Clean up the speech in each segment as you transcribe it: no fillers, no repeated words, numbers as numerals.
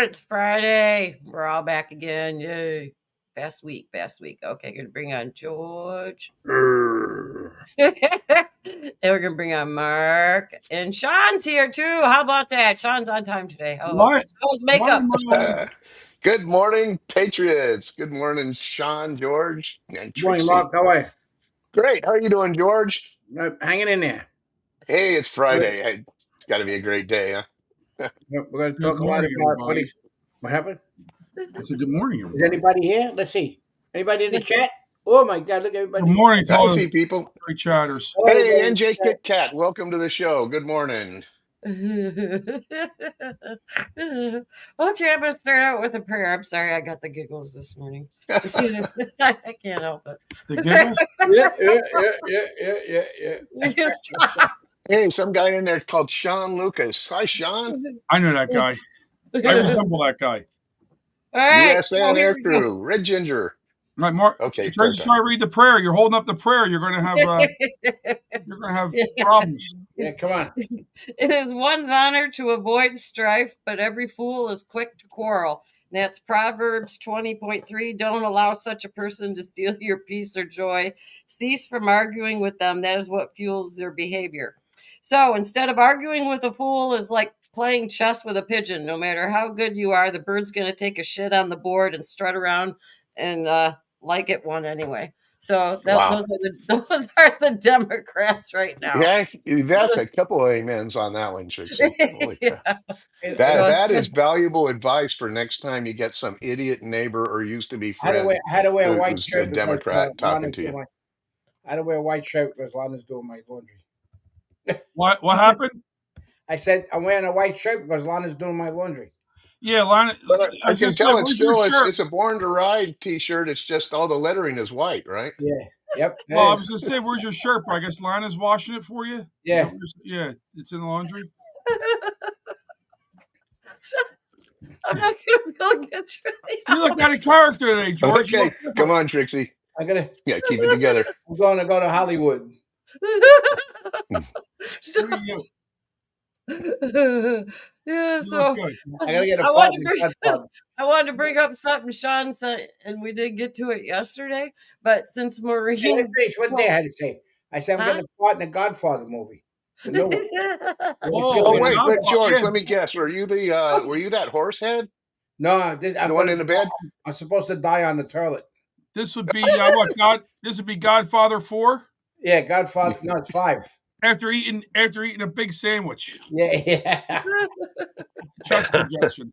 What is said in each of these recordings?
It's Friday. We're all back again. Yay. Fast week. Okay, gonna bring on George. And we're gonna bring on Mark. And Sean's here too. How about that? Sean's on time today. Oh, What? how was makeup? Good morning, Patriots. Good morning, Sean, George, and Good morning, Trixie. Mark. How are you? Great. How are you doing, George? Hanging in there. Hey, it's Friday. It's got to be a great day, huh? We're going to Good talk a lot morning, about everybody. what happened. I said, good morning, Is everybody. anybody here? Let's see. Anybody in the chat? Oh my God! Look, everybody. Good morning to I all see the people. great chatters. Hello, Hey, everybody in NJ the chat. Kit Kat, welcome to the show. Good morning. Okay, I'm gonna start out with a prayer. I'm sorry, I got the giggles this morning. I can't help it. The giggles? Yeah. You stop. Hey, some guy in there called Sean Lucas. Hi, Sean. I know that guy. I resemble that guy. All right, USN here Air we go. Crew, Red Ginger. Right, Mark. Okay, Tracy's trying to read the prayer. You're holding up the prayer. You're going to have problems. Yeah, come on. It is one's honor to avoid strife, but every fool is quick to quarrel. And that's Proverbs 20.3. Don't allow such a person to steal your peace or joy. Cease from arguing with them. That is what fuels their behavior. So instead of arguing with a fool is like playing chess with a pigeon. No matter how good you are, the bird's going to take a shit on the board and strut around and like it won anyway. So Wow. those are the Democrats right now. Yeah, that's a couple of amens on that one, Trixie. Holy crap. So- That is valuable advice for next time you get some idiot neighbor or used to be How to friend wear a white who's a shirt because Democrat talking Lana's to you. doing how to wear a white shirt because Lana's doing my laundry. What happened? I said I'm wearing a white shirt because Lana's doing my laundry. Yeah, Lana. But I can tell it's where's your still shirt? it's a Born to Ride T-shirt. It's just all the lettering is white, right? Yeah. Yep. Well, I was going to say, where's your shirt? But I guess Lana's washing it for you? Yeah. Yeah, it's in the laundry. I'm not gonna be able to get through the You look out of character today, George. Okay, come on, Trixie. I'm gonna. Yeah, keep it together. I'm going to go to Hollywood. What do you Yeah, You so look good. I gotta get a I wanted partner. I wanted to bring up something Sean said, and we didn't get to it yesterday. But since Maureen, What day I had to say? I said I'm Huh? going to part in the Godfather movie. The new one. Oh wait, yeah. but George, Yeah. let me guess. Were you that horse head? No, I'm The one in the bed? I'm supposed to die on the toilet. This would be what God? This would be Godfather 4 Yeah, Godfather. No, it's 5. after eating a big sandwich. Yeah. Chest congestion.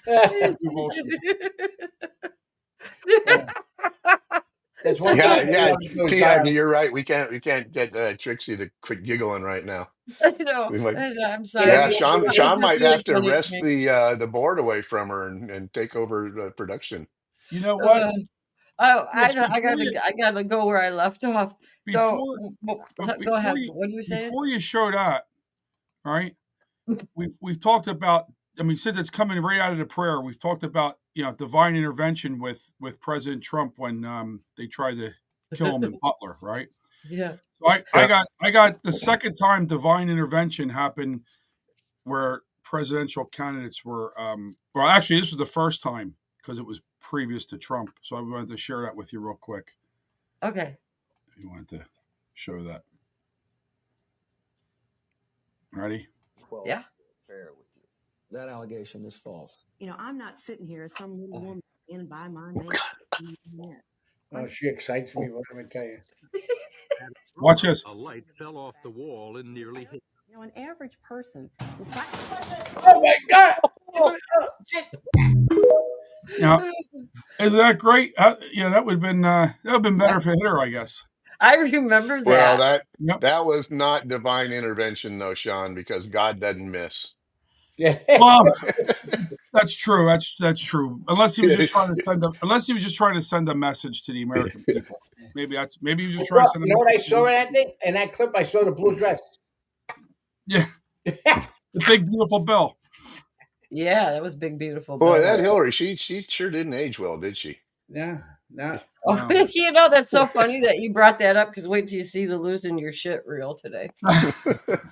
Emotions. That's one Yeah. thing. T.I., you're right. We can't get Trixie to quit giggling right now. I know. We might- I'm sorry. Yeah, It Sean was might just have to funny wrest me. the board away from her and take over the production. You know what? I gotta go where I left off. Before Go ahead. What are you saying? Before you showed up, all right? We've talked about. I mean, since it's coming right out of the prayer, we've talked about divine intervention with President Trump when they tried to kill him in Butler, right? Yeah. So I got the second time divine intervention happened where presidential candidates were. Well, actually, this was the first time because it was previous to Trump. So I wanted to share that with you real quick. Okay. You wanted to show that. Ready? Yeah. Fair with you. That allegation is false. I'm not sitting here as some little woman standing by my name. Oh, she excites me. What am I tell you? Watch this. A light fell off the wall and nearly hit. An average person. Oh my God! Now, isn't that great? That would have been better if it hit her, I guess. I remember that. Well, that was not divine intervention, though, Sean, because God doesn't miss. Yeah. Well, that's true. That's true. Unless he was just trying to send a message to the American people. Maybe he was just trying to send. You know what I saw in that thing? In that clip, I saw the blue dress. Yeah, the big beautiful bill. Yeah, that was big, beautiful. Boy, Bill. that Hillary, she sure didn't age well, did she? Yeah, no. Oh, you know, that's so funny that you brought that up because wait till you see the losing your shit reel today.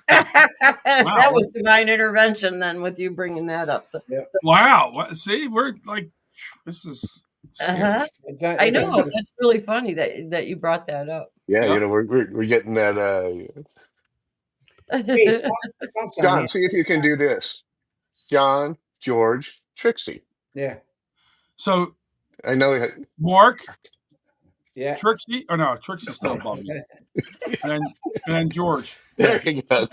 That was divine intervention then with you bringing that up. So Wow. See, we're like, this is scary. I know that's really funny that you brought that up. Yeah, Yeah. you know, we're getting that. Hey, John, see if you can do this. John, George, Trixie. Yeah. So I know. Mark, Yeah. Trixie, or no, Trixie's still above me. And then George. There you go.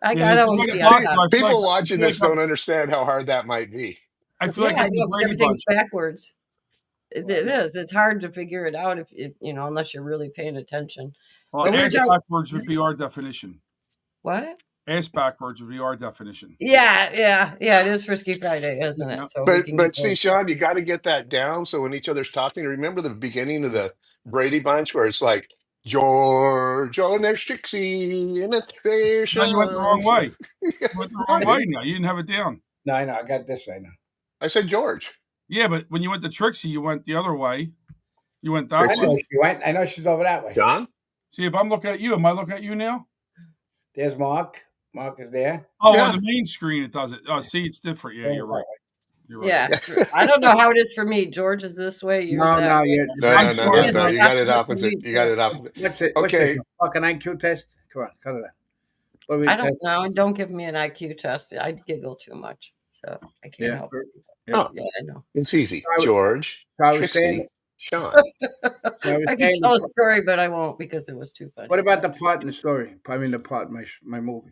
I Yeah, got it's always like a be box, on I feel People like- watching I feel this like don't understand how hard that might be. I feel Yeah, like I I'm know, the 'cause Brady everything's Bunch. backwards. It is. It's hard to figure it out if you know, unless you're really paying attention. Well, But we're ass just- backwards would be our definition. What? Ass backwards would be our definition. Yeah. It is Frisky Friday, isn't it? Yeah. So we can But get see, Sean, you got to get that down. So when each other's talking, remember the beginning of the Brady Bunch where it's like George, oh, and there's Trixie, and it's there, No, you went the wrong Sean. way. You went the wrong way now. You didn't have it down. No, I know. I got this. I know. I said George. Yeah, but when you went to Trixie, you went the other way. You went that I Trixie? know way. she went. I know she's over that way. John? See, if I'm looking at you, am I looking at you now? There's Mark. Mark is there. Oh, Yeah. on the main screen it does it. Oh, see, it's different. Yeah, you're right. You're right. Yeah. I don't know how it is for me. George is this way. You're No, that no, way. you're. No. You got it Opposite opposite. leads, You got yeah. it opposite. What's it? Okay. What's it? Fucking IQ test. Come on, cut it out. What we I don't test? know. Don't give me an IQ test. I giggle too much, so I can't Yeah. help it. Oh, Yeah, I know. it's easy. I was- George, I was Trixie, saying- Sean. I was I could saying- tell a story, but I won't because it was too funny. What about the part in the story? I mean, the part in my movie.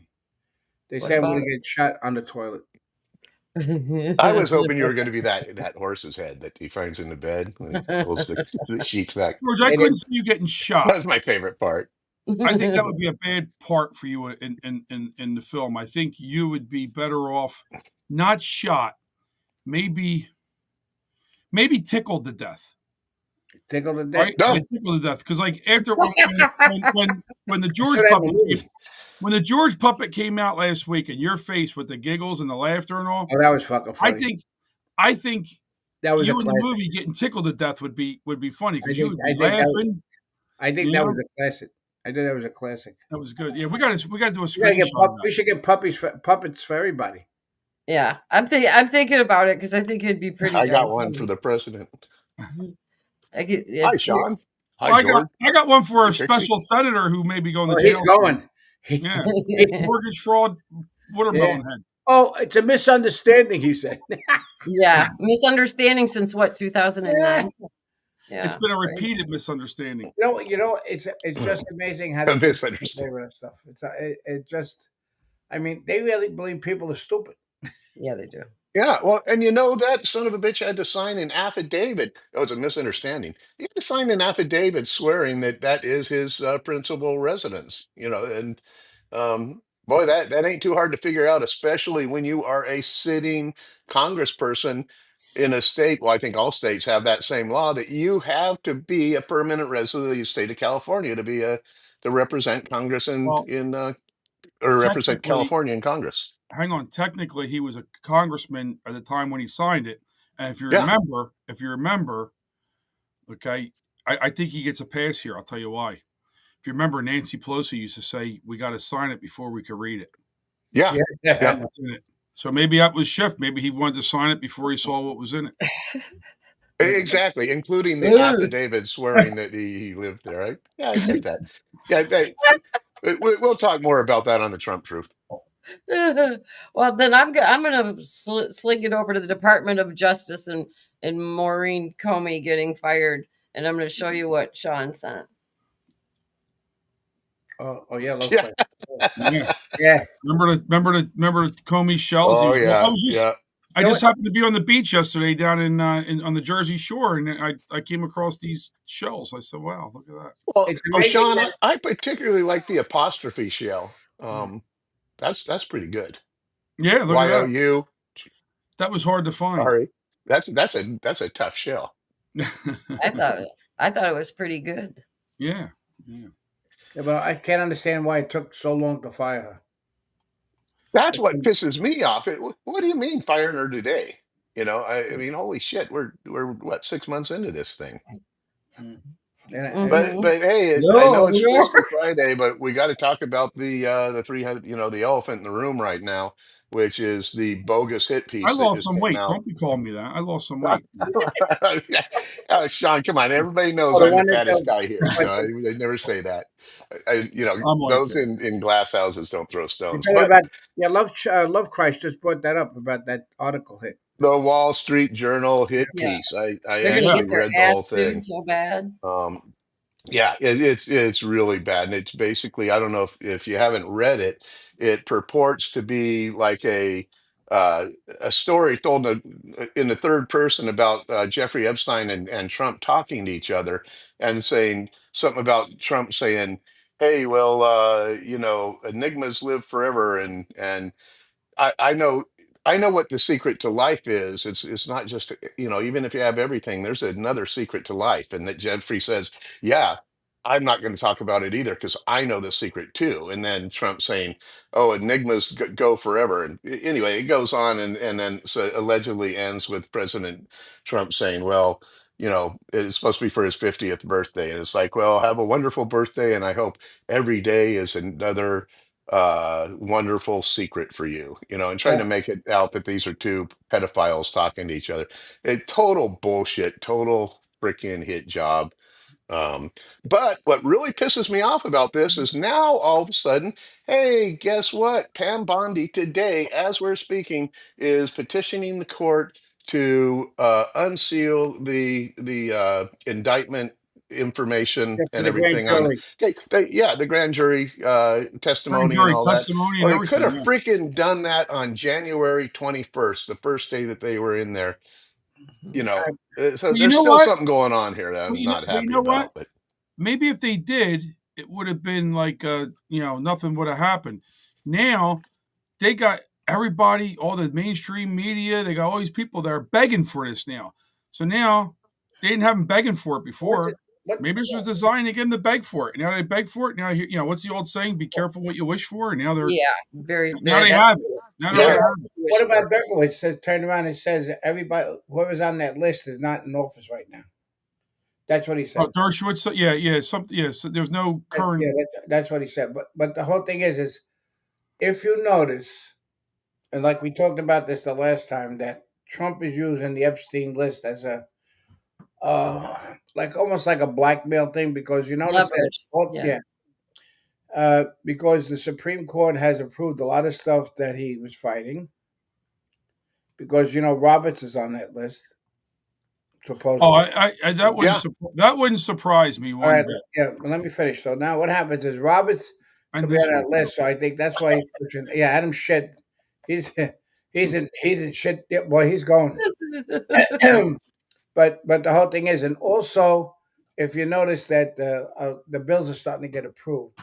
They What say I'm about going it? to get shot on the toilet. I was hoping you were going to be that horse's head that he finds in the bed and pulls the sheets back. George, I couldn't see you getting shot. That was my favorite part. I think that would be a bad part for you in the film. I think you would be better off not shot, maybe tickled to death. Tickle the dick. Right? No. Yeah, tickled to death. Because like after when the George That's what I puppet believe. when the George puppet came out last week and your face with the giggles and the laughter and all, Oh, that was fucking funny. I think that was a you in the classic. movie getting tickled to death would be funny because I you think- would be I think that was- laughing. I think you that know? was a classic. I think that was a classic. That was good. Yeah, we got to do a We, gotta screenshot. get of we that. should get puppets for everybody. Yeah, I'm thinking about it because I think it'd be pretty. I got darn one funny. for the president. I could, Hi, Sean. Hi, Well, George. I got one for a Trixie. special senator who may be going Oh, to he's jail. going. Yeah, mortgage fraud, watermelon head. Oh, it's a misunderstanding, he said. Yeah, misunderstanding since what 2009. Yeah, It's been a right. repeated misunderstanding. You know, it's just amazing how A they misunderstanding. flavor that stuff. It just, I mean, they really believe people are stupid. Yeah, they do. Yeah, well, and you know that son of a bitch had to sign an affidavit. That was a misunderstanding. He had to sign an affidavit swearing that that is his principal residence. You know, and boy, that ain't too hard to figure out, especially when you are a sitting congressperson in a state. Well, I think all states have that same law that you have to be a permanent resident of the state of California to be to represent Congress Well, or represent technically- California in Congress. Hang on. Technically, he was a congressman at the time when he signed it. And if you Yeah. remember, okay, I think he gets a pass here. I'll tell you why. If you remember, Nancy Pelosi used to say, "We got to sign it before we could read it." Yeah, Yeah. That's in it. So maybe that was Schiff. Maybe he wanted to sign it before he saw what was in it. exactly, including the Ugh. affidavit swearing that he lived there. Right? Yeah, I get that. Yeah, we'll talk more about that on the Trump Truth. Well, then I'm gonna sling it over to the Department of Justice and Maureen Comey getting fired, and I'm gonna show you what Sean sent. Oh yeah, looks Yeah. like Yeah. yeah. Remember the Comey shells? Oh Well, yeah, I just happened to be on the beach yesterday down in on the Jersey Shore, and I came across these shells. I said, "Wow, look at that!" Well, It's amazing Sean, that- I particularly like the apostrophe shell. That's pretty good. Yeah, look at that. YOU. That was hard to find. Sorry, that's a tough shell. I thought it was pretty good. Yeah. Yeah, but I can't understand why it took so long to fire her. That's what pisses me off. What do you mean firing her today? You know, I mean, holy shit, we're what 6 months into this thing. And But hey, I know No, it's no. Frisky Friday, but we got to talk about the 300, the elephant in the room right now, which is the bogus hit I piece that lost just some came weight. out. Don't be calling me that. I lost some weight. Sean, come on, everybody knows oh, the I'm the one that fattest guy here. but They never say that. I'm like Those that. in glass houses don't throw you're stones. talking But about Love Christ just brought that up about that article hit. the Wall Street Journal hit Yeah, piece, I they're gonna Yeah. actually get their read the whole ass sued thing. so bad. Um, Yeah, it's really bad, and it's basically, I don't know if you haven't read it. It purports to be like uh, a story told in the third person about Jeffrey Epstein and Trump talking to each other and saying something about Trump saying, "Hey, well, enigmas live forever," and I know what the secret to life is. It's not just, even if you have everything, there's another secret to life. And that Jeffrey says, yeah, I'm not going to talk about it either because I know the secret too. And then Trump saying, oh, enigmas go forever. And anyway, it goes on and then so allegedly ends with President Trump saying, well, it's supposed to be for his 50th birthday. And it's like, well, have a wonderful birthday. And I hope every day is another wonderful secret for you, and trying Yeah. to make it out that these are two pedophiles talking to each other. A total bullshit, total freaking hit job. um, but what really pisses me off about this is now all of a sudden, hey, guess what? Pam Bondi today, as we're speaking, is petitioning the court to unseal the indictment information Yeah, for and the grand everything on jury. okay, yeah, the grand jury Grand testimony and jury all that. testimony Well, and they could everything. have Yeah. freaking done that on January 21st, the first day that they were in there. So But you there's know still what? something going on here that But I'm you know, not but you happy know what? about. But Maybe if they did, it would have been like, nothing would have happened. Now they got everybody, all the mainstream media, they got all these people that are begging for this now. So now they didn't have them begging for it What's it? before. What? Maybe this was designed to get them to beg for it. Now they beg for it. Now, what's the old saying? Be careful what you wish for. And now Yeah, very now bad. they That's have it. Now yeah. they Yeah. have That's it. what you What wish about for. Berkowitz? Says turned around and says everybody whoever's on that list is not in office right now. That's what he said. Oh, Dershowitz. Yeah. Something. Yeah. So there's no current. Yeah, that's what he said. But the whole thing is if you notice, and like we talked about this the last time, that Trump is using the Epstein list as a like almost like a blackmail thing because you notice that Leverage. Yeah. because the Supreme Court has approved a lot of stuff that he was fighting because Roberts is on that list Oh, supposedly. yeah, that wouldn't surprise me All one right, bit. yeah, but let me finish. So now what happens is Roberts could And be this on one. that list, so I think that's why he's pushing. Yeah, Adam Shit, he's he's in shit. Yeah, boy, he's going. But the whole thing is, and also if you notice that the bills are starting to get approved.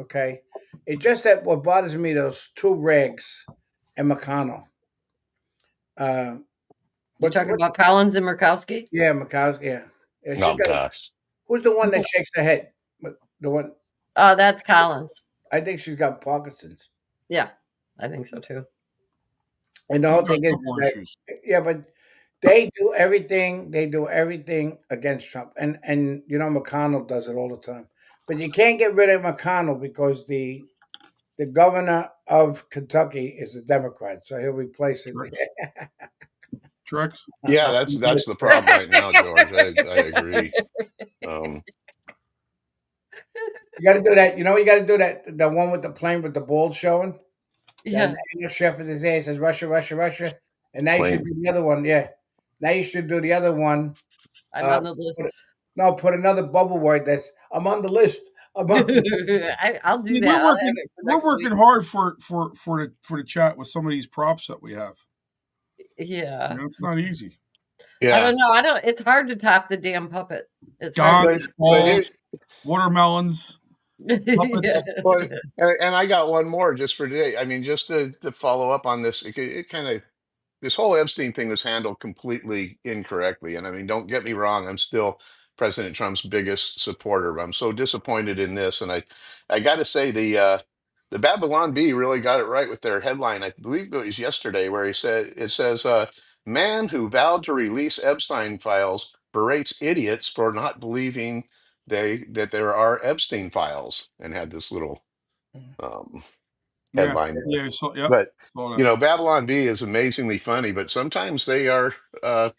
Okay, it's just that what bothers me those two regs and McConnell. Uh, You talking about Collins and Murkowski? yeah, McConnell. Yeah, she's oh got. gosh. Who's the one that shakes her head? The one Oh, that's Collins. I think she's got Parkinson's. Yeah, I think so too. And the He's whole got thing a is couple that issues. yeah, but they do everything. They do everything against Trump, and McConnell does it all the time. But you can't get rid of McConnell because the governor of Kentucky is a Democrat, so he'll replace it. Trex. Yeah, that's the problem right now, George. I agree. Um, You got to do that. You got to do that. The one with the plane with the balls showing. Yeah. The chef in his ass says Russia, Russia, Russia, and now you should plain. do the other one. Yeah, now you should do the other one. I'm Uh, on the list. put another bubble word that's I'm on the list. I'm on I'll do I mean, that. I'll have it for we're next working week. hard for the chat with some of these props that we have. Yeah. It's not easy. I Yeah, don't know. It's hard to top the damn puppet. It's hard. Dogs, but here, balls, watermelons, Yeah. puppets. well, and I got one more just for today. I mean, just to follow up on this, it kind of this whole Epstein thing was handled completely incorrectly. And I mean, don't get me wrong, I'm still President Trump's biggest supporter. But I'm so disappointed in this, and I got to say the Babylon Bee really got it right with their headline. I believe it was yesterday where it says man who vowed to release Epstein files berates idiots for not believing that there are Epstein files, and had this little Yeah. headline. Yeah. So, yep. But Saw that. you know, Babylon B is amazingly funny, but sometimes they are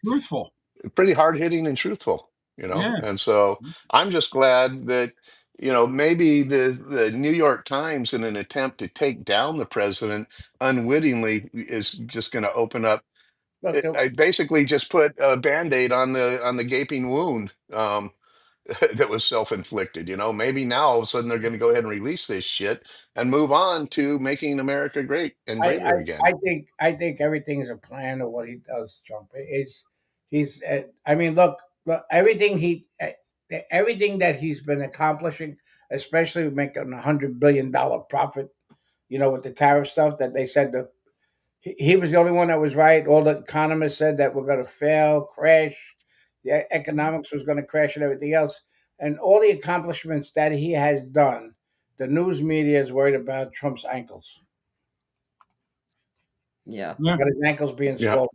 Truthful. pretty hard hitting and truthful. You know, Yeah. and so I'm just glad that, you know, maybe the New York Times, in an attempt to take down the president, unwittingly is just going to open up. Look, I basically just put a Band-Aid on the gaping wound that was self-inflicted. You know, maybe now all of a sudden they're going to go ahead and release this shit and move on to making America great and I, greater again. I think everything is a plan of what he does, Trump. He's I mean, look, everything that he's been accomplishing, especially making $100 billion profit, you know, with the tariff stuff that they said he was the only one that was right. All the economists said that we're going to fail, crash, the economics was going to crash, and everything else. And all the accomplishments that he has done, the news media is worried about Trump's ankles. Yeah. Yeah. Got his ankles being Yeah. swollen,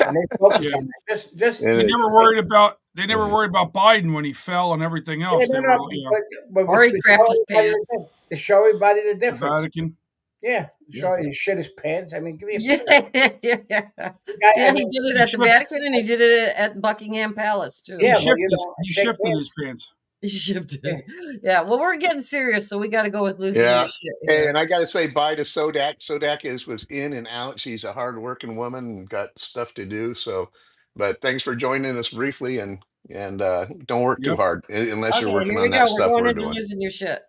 and they focus Yeah. on that. Just And They it- never worried about. They never worried about Biden when he fell and everything else. yeah, They no, were, no, you know, but Or he to crapped his show everybody pants. to show everybody the the difference. Vatican. Yeah, show he shit his pants. I mean, give me a Yeah. Yeah. guy. Yeah, I he mean, did it he at the shifted- Vatican and he did it at Buckingham Palace too. He yeah, well, shifted. you know, He shake shifted hands. his pants. He shifted. Yeah. Yeah. Well, we're getting serious, so we got to go with losing Yeah. your shit Hey, here. and I got to say bye to Sodak. Sodak was in and out. She's a hardworking woman and got stuff to do. So, but thanks for joining us briefly, and don't work too Yep. hard unless you're Okay, working here on we that go. We're stuff going we're into doing. losing your shit.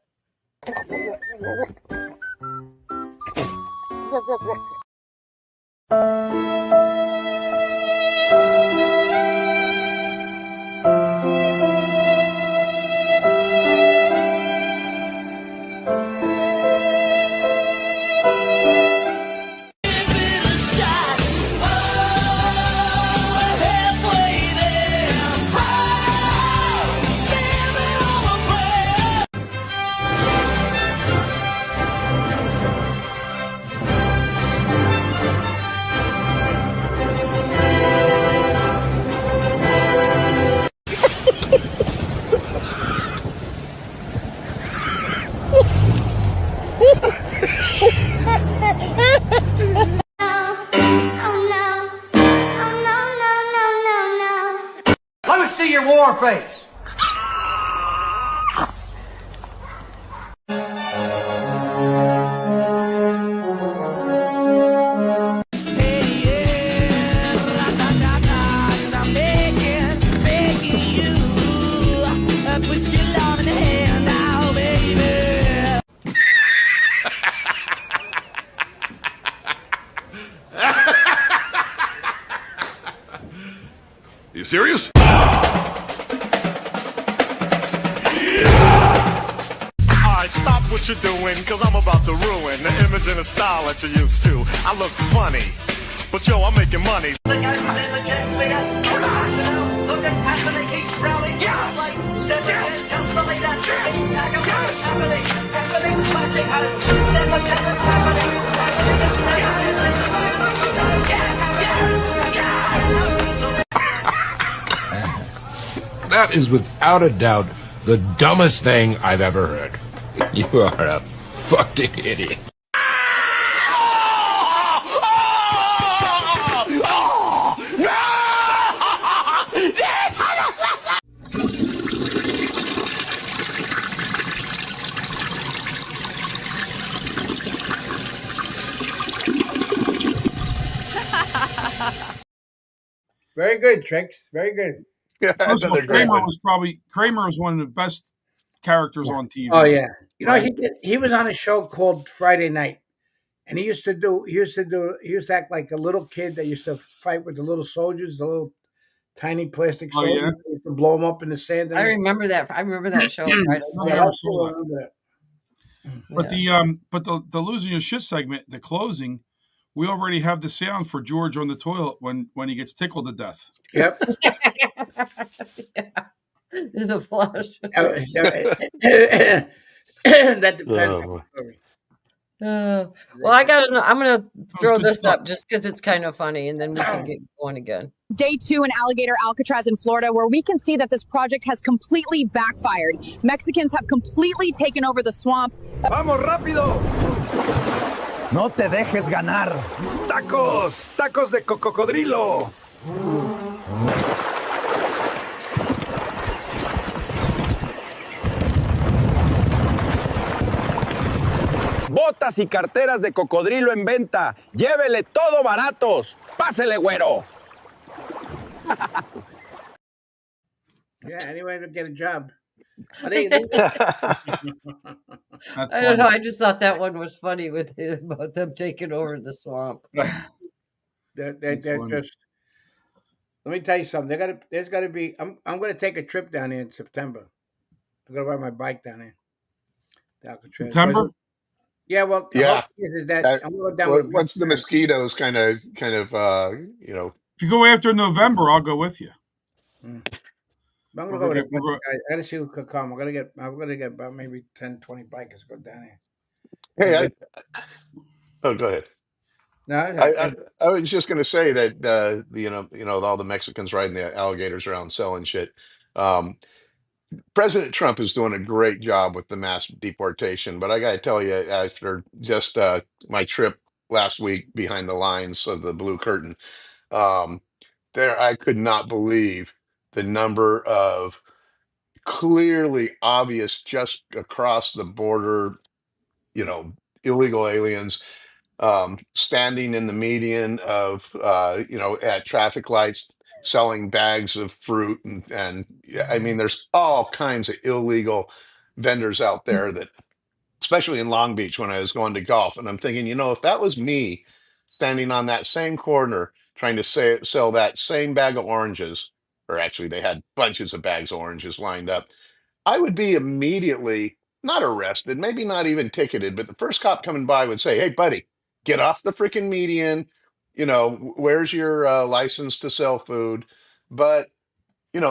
Let me see your war face. You serious? Alright, stop what you're doing, cause I'm about to ruin the image and the style that you're used to. I look funny, but yo, I'm making money. That is without a doubt the dumbest thing I've ever heard. You are a fucking idiot. Very good, Tricks. Very good. First of all, Another great Kramer one. was one of the best characters on TV. Oh yeah, you know Right. he was on a show called Friday Night, and he used to act like a little kid that used to fight with the little soldiers, the little tiny plastic Oh, soldiers. yeah? He used to blow them up in the sand. I remember that. I remember that show. Right? I Yeah, never that's saw cool. I that. remember that. But the losing your shit segment, the closing, we already have the sound for George on the toilet when he gets tickled to death. Yep. The flush. That depends on Oh, the story. Well, I'm gonna throw good this stuff. up just because it's kind of funny, and then we can get going again. Day 2 in Alligator Alcatraz in Florida, where we can see that this project has completely backfired. Mexicans have completely taken over the swamp. Vamos rápido. No te dejes ganar. Tacos, tacos de cocodrilo. Botas y carteras de cocodrilo en venta. Llévele todo baratos. Pásele, güero. Yeah, anyway to get a job. I don't know. I just thought that one was funny with about them taking over the swamp. They're just. Let me tell you something. There's got to be. I'm going to take a trip down there in September. I'm going to ride my bike down there. September. Yeah, well, Yeah. is that I'm going down with once the mosquitoes kind of you know. If you go after November, I'll go with you. I'm gonna go with a bunch of guys. I gotta see who could come. I'm gonna get about maybe 10, 20 bikers go down here. Oh, go ahead. No, I was just going to say that you know all the Mexicans riding the alligators around selling shit. President Trump is doing a great job with the mass deportation, but I got to tell you, after just my trip last week behind the lines of the Blue Curtain, there I could not believe the number of clearly obvious just across the border, illegal aliens standing in the median of at traffic lights selling bags of fruit and yeah, I mean there's all kinds of illegal vendors out there that especially in Long Beach when I was going to golf and I'm thinking if that was me standing on that same corner trying to sell that same bag of oranges, or actually they had bunches of bags of oranges lined up, I would be immediately not arrested, maybe not even ticketed, but the first cop coming by would say, "Hey, buddy, get off the freaking median. Where's your license to sell food?" But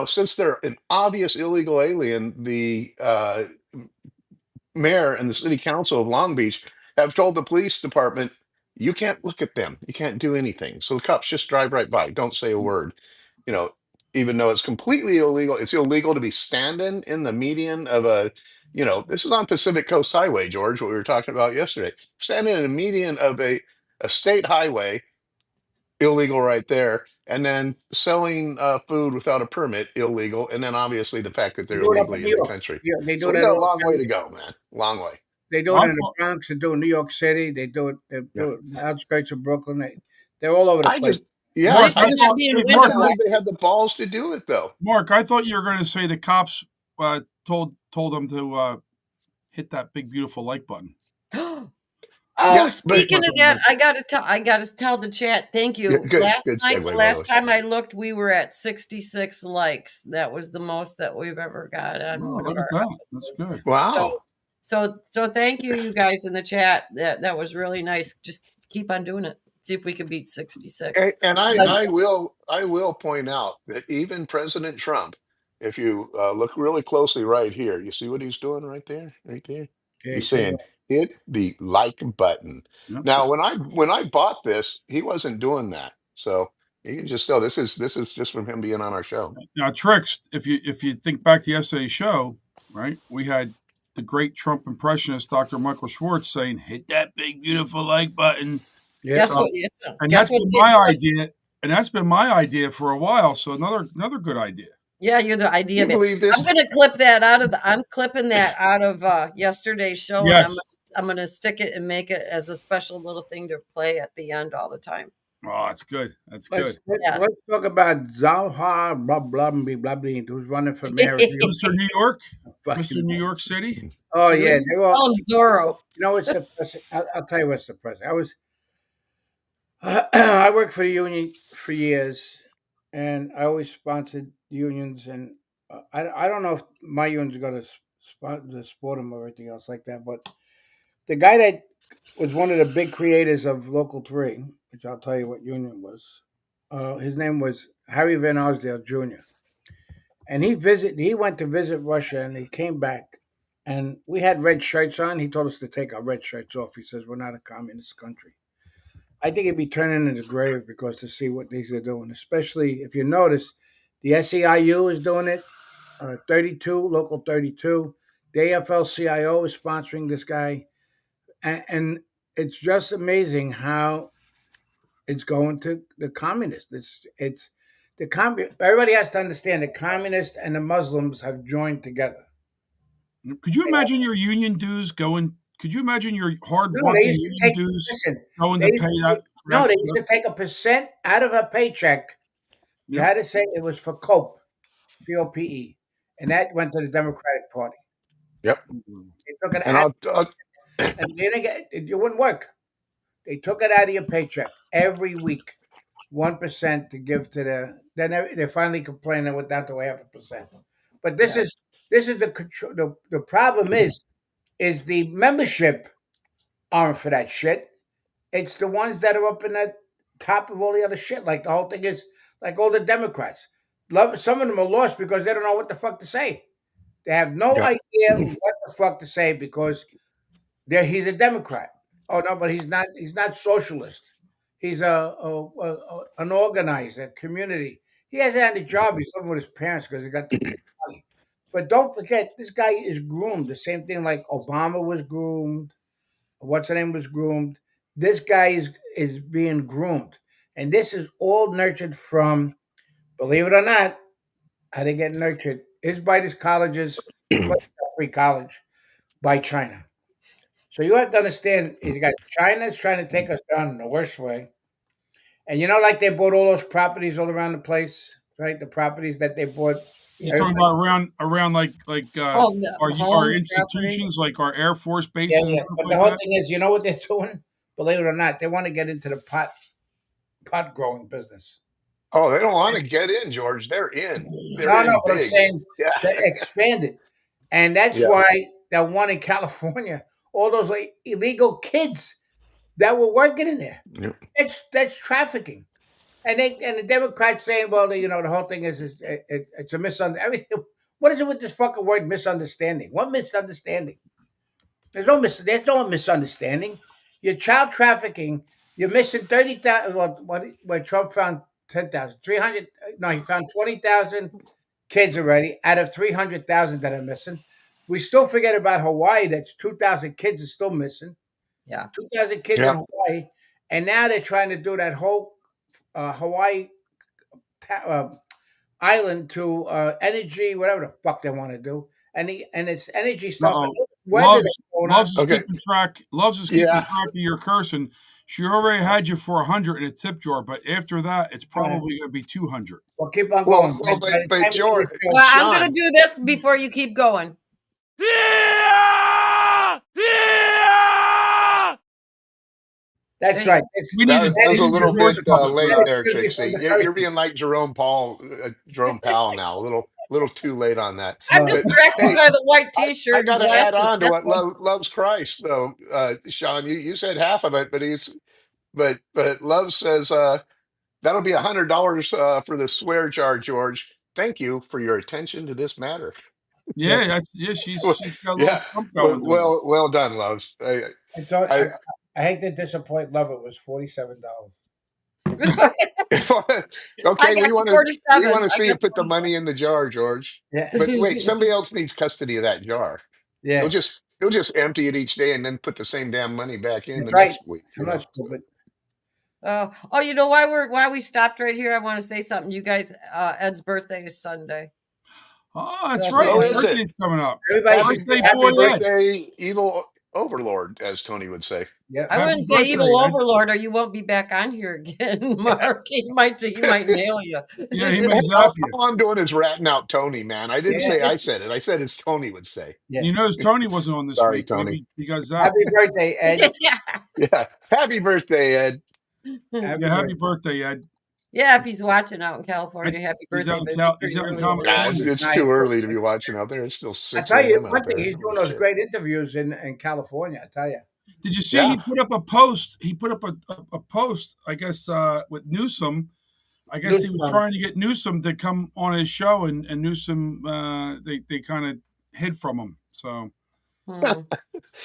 since they're an obvious illegal alien, the mayor and the city council of Long Beach have told the police department, "You can't look at them. You can't do anything." So the cops just drive right by, don't say a word. You know, Even though it's completely illegal, it's illegal to be standing in the median of this is on Pacific Coast Highway, George, what we were talking about yesterday. Standing in the median of a state highway, illegal right there. And then selling food without a permit, illegal. And then obviously the fact that they they're do it up in illegally New in the York. country. Yeah, they do So we that got a all long the way time. to go, man. Long way. They do it in the Bronx. They do it in New York City. They do it. They do it in the outskirts of Brooklyn. They're all over the place. I just can't believe they have the balls to do it, though. Mark, I thought you were going to say the cops told them to hit that big beautiful like button. Speaking of that, I gotta tell the chat. Thank you. Good Last night, segue, the last time I looked, we were at 66 likes. That was the most that we've ever got on one of our episodes. That's good. Wow. So thank you guys in the chat. That was really nice. Just keep on doing it. See if we can beat 66. And I will point out that even President Trump, if you look really closely right here, you see what he's doing right there, Yeah, he's saying hit the like button. Yep. Now, when I bought this, he wasn't doing that, so you can just tell this is just from him being on our show. Now, Trix, if you think back to yesterday's show, right, we had the great Trump impressionist Dr. Michael Schwartz saying, "Hit that big beautiful like button." Yeah. Guess what? And that's been my idea, and that's been my idea for a while. So another good idea. Yeah, you're the idea. You believe this? I'm gonna clip that out of I'm clipping that out of yesterday's show. Yes. And I'm gonna stick it and make it as a special little thing to play at the end all the time. Oh, that's good. That's good. Let's talk about Zalha blah blah blah blah blah, who's running for mayor. Mr. New York, Mr. New York City. Oh yeah, they were Zorro. What's the I'll tell you what's the present. I worked for the union for years, and I always sponsored unions, and I don't know if my union's going to support them or anything else like that, but the guy that was one of the big creators of Local 3, which I'll tell you what union was, his name was Harry Van Arsdale Jr., and he went to visit Russia, and he came back, and we had red shirts on. He told us to take our red shirts off. He says we're not a communist country. I think he'd be turning in his grave because to see what these are doing, especially if you notice, the SEIU is doing it. 32 local 32. The AFL-CIO is sponsoring this guy, and it's just amazing how it's going to the communists. It's the Everybody has to understand the communists and the Muslims have joined together. Could you imagine your union dues going? Could you imagine your hard No, they working used to union take. dues Listen, going they to used pay to, that? no, they used to take a percent out of a paycheck. You Yep. had to say it was for COPE, COPE, and that went to the Democratic Party. Yep. They took it And out, and they didn't it wouldn't work. They took it out of your paycheck every week, 1% to give to the. Then they finally complained and went down to 0.5%. But this is the control. The problem is the membership aren't for that shit. It's the ones that are up in the top of all the other shit. Like the whole thing is like all the Democrats. Some of them are lost because they don't know what the fuck to say. They have no yeah. idea what the fuck to say because he's a Democrat. Oh no, but he's not. He's not socialist. He's an organizer, community. He hasn't had a job. He's living with his parents because he got the money. But don't forget, this guy is groomed. The same thing like Obama was groomed. What's her name was groomed. This guy is being groomed, and this is all nurtured from. Believe it or not, how they get nurtured is by these colleges, free college by China. So you have to understand, you got China's trying to take us down in the worst way. And like they bought all those properties all around the place, right? The properties that they bought. You're talking about around like our homes, institutions, like our Air Force Yeah, bases and yeah. stuff But like the whole that. thing is, you know what they're doing? Believe it or not, they want to get into the pot growing business. Oh, they don't want to get in, George. They're in. They're No, in but I'm big. saying Yeah. to expand it. And that's Yeah. why that one in California, all those illegal kids that were working in there. Yep. That's trafficking. And the Democrats saying, well, the whole thing is it's a misunderstanding. Everything. What is it with this fucking word misunderstanding? What misunderstanding? There's no misunderstanding. You're child trafficking. You're missing 30,000. What Trump found 10,000, 300. No, he found 20,000 kids already out of 300,000 that are missing. We still forget about Hawaii. That's 2,000 kids are still missing. Yeah. 2,000 kids Yeah. in Hawaii, and now they're trying to do that whole Hawaii island to energy, whatever the fuck they want to do, and it's energy stuff. And weather that's going on. Loves is Okay. keeping track. Loves is keeping Yeah. track of your cursing. She already had you for 100 in a tip jar, but after that, it's probably going to be 200. Well, keep on Well, going. well, By the but time we George, do the show- Well, I'm going Sean, to do this before you keep going. That's right. We need that was a little bit late George there, should be Trixie. from the You're first. being like Jerome Powell now. A little too late on that. I'm But distracted hey, by the white I T-shirt and got to add glasses. on to That's what what. loves Christ. So, Sean, you said half of it, but Love says that'll be $100 for the swear jar, George. Thank you for your attention to this matter. Yeah, she's got a little Yeah, Trump going there. well done, Loves. I I hate to disappoint Love. It was $47. okay, I got we want you to 47. I see you got put the 47. money in the jar, George. Yeah, But wait, somebody else needs custody of that jar. yeah. He'll just empty it each day and then put the same damn money back in That's the right. next week. I'm not stupid. Oh, you know why we stopped right here? I want to say something. You guys, Ed's birthday is Sunday. Oh, that's So- right. Oh, His is it? birthday's coming up. Everybody Birthday Happy boy Ed. birthday, evil overlord, as Tony would say. Yeah. I Happy wouldn't say birthday, evil Ed. overlord, or you won't be back on here again, Mark. He might nail you. Yeah, he may Hey, zap all you. I'm doing is ratting out Tony, man. I didn't Yeah. say I said it. I said as Tony would say. Yeah. You notice Tony wasn't on this Sorry, week. Tony. Maybe he got zapped. Happy birthday, Ed. yeah. Yeah. Happy birthday, Ed. Happy birthday, Ed. Yeah, if he's watching out in California, happy He's birthday. out in That'd Cal- be he's out in pretty early. California. It's too early to be watching out there. It's still I 6 tell you a.m. one out thing, there. he's doing Holy those shit. great interviews in California. I tell you. Did you see Yeah. he put up a post? He put up a post, I guess, with Newsom. I guess he was Newsom. trying to get Newsom to come on his show, and Newsom they kind of hid from him. So Hmm.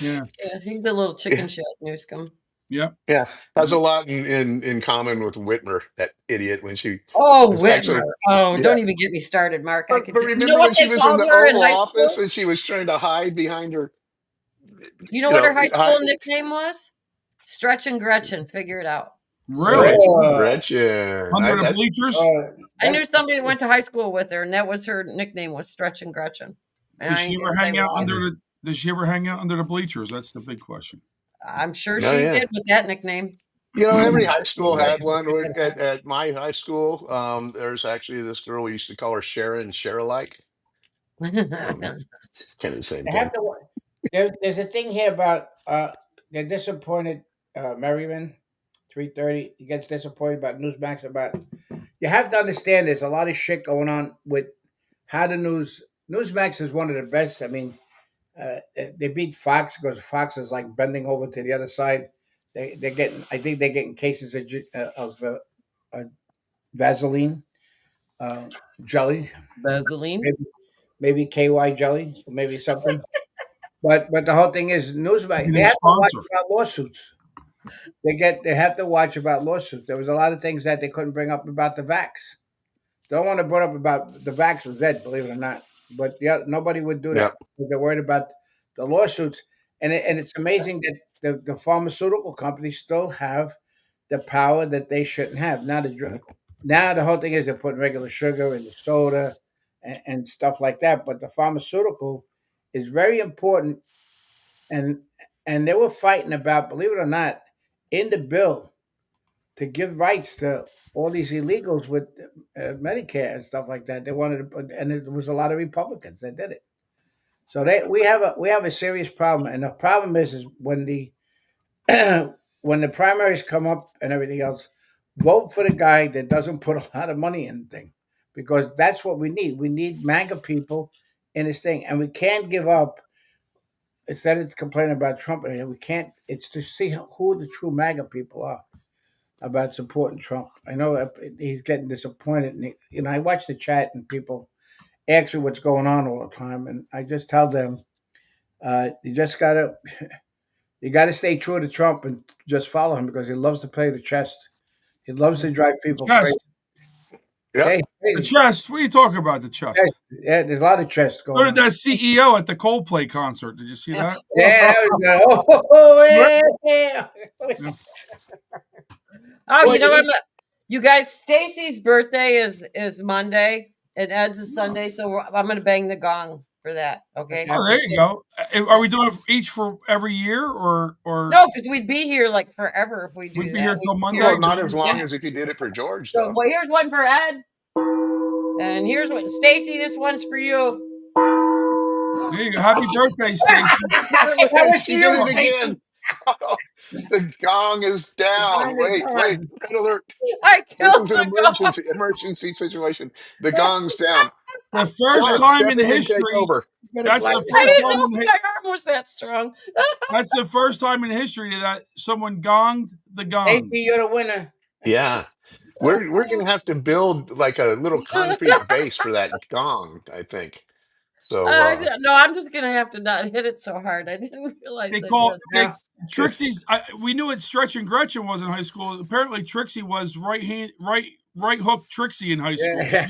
Yeah. Yeah, he's a little chicken shit, Newscomb. Yep. Yeah, has a lot in common with Whitmer, that idiot. When she Oh, was Whitmer. actually, Oh, yeah. don't even get me started, Mark. I could. But You know remember what when she they was in called the her in Oval high Office school? and she was trying to hide behind her, You know what her high school hide, nickname was? Stretch and Gretchen. Figure it out. Really? Stretch. Stretch and Oh, Gretchen. Under the bleachers? I knew that's somebody that went to high school with her, and that was her nickname was Stretch and Gretchen. And Did I she ain't ever gonna say hang out why. under the? Did she ever hang out under the bleachers? That's the big question. I'm sure Oh she yeah. did with that nickname. Every high school yeah. had one. At my high school, there's actually this girl, we used to call her Sharon Sharalike. It's kind of the same They have thing. to. There's a thing here about they're disappointed. Merriman, 3:30. He gets disappointed about Newsmax. About you have to understand. There's a lot of shit going on with how the Newsmax is one of the best. I mean, they beat Fox because Fox is like bending over to the other side. They're getting. I think they're getting cases of Vaseline jelly, Vaseline. maybe KY jelly, or maybe something. But the whole thing is Maybe Newsmax. They their have to watch sponsor. about lawsuits. They have to watch about lawsuits. There was a lot of things that they couldn't bring up about the vax. The one that brought up about the vax was Ed, believe it or not. But yeah, nobody would do Yeah. that. They're worried about the lawsuits, and it's amazing that the pharmaceutical companies still have the power that they shouldn't have. Now the whole thing is they're putting regular sugar in the soda and stuff like that. But the pharmaceutical is very important, and they were fighting about, believe it or not, in the bill to give rights to all these illegals with Medicare and stuff like that. They wanted to put, and it was a lot of Republicans that did it. So we have a serious problem, and the problem is when the when the primaries come up and everything else, vote for the guy that doesn't put a lot of money in the thing, because that's what we need. We need MAGA people in this thing, and we can't give up. Instead of complaining about Trump, we can't. It's to see who the true MAGA people are about supporting Trump. I know he's getting disappointed. And I watch the chat and people ask me what's going on all the time, and I just tell them, you just gotta you gotta stay true to Trump and just follow him because he loves to play the chess. He loves to drive The people crazy. chest. Yep. Hey, The crazy. chest. What are you talking about? The chest. Yeah, there's a lot of chess So going did on. that CEO at the Coldplay concert. Did you see that? Yeah, that was good. Oh, yeah. Yeah. Oh, Boy, you know what? You guys, Stacy's birthday is Monday, and Ed's is Sunday, so I'm going to bang the gong for that. Okay. Oh, there you go. Are we doing it each for every year, or No, because we'd be here like forever if we do we'd be that. here till Monday? Well, not as long as if you did it for George, So, though. well, here's one for Ed, and here's what Stacy. This one's for you. There you go. Happy birthday, Stacy. She did it again. The gong is down. Wait. Red alert. I This killed is an the gong. emergency situation. The gong's down. The first Sean, time step in in and take history. over. That's the I first didn't time know in my arm was that strong. That's the first time in history that someone gonged the gong. Stacy, you're the winner. Yeah. We're gonna have to build like a little concrete base for that gong, I think. So No, I'm just gonna have to not hit it so hard. I didn't realize They I call did. they Trixie's. We knew what Stretch and Gretchen was in high school. Apparently, Trixie was right hook Trixie in high school. Yeah.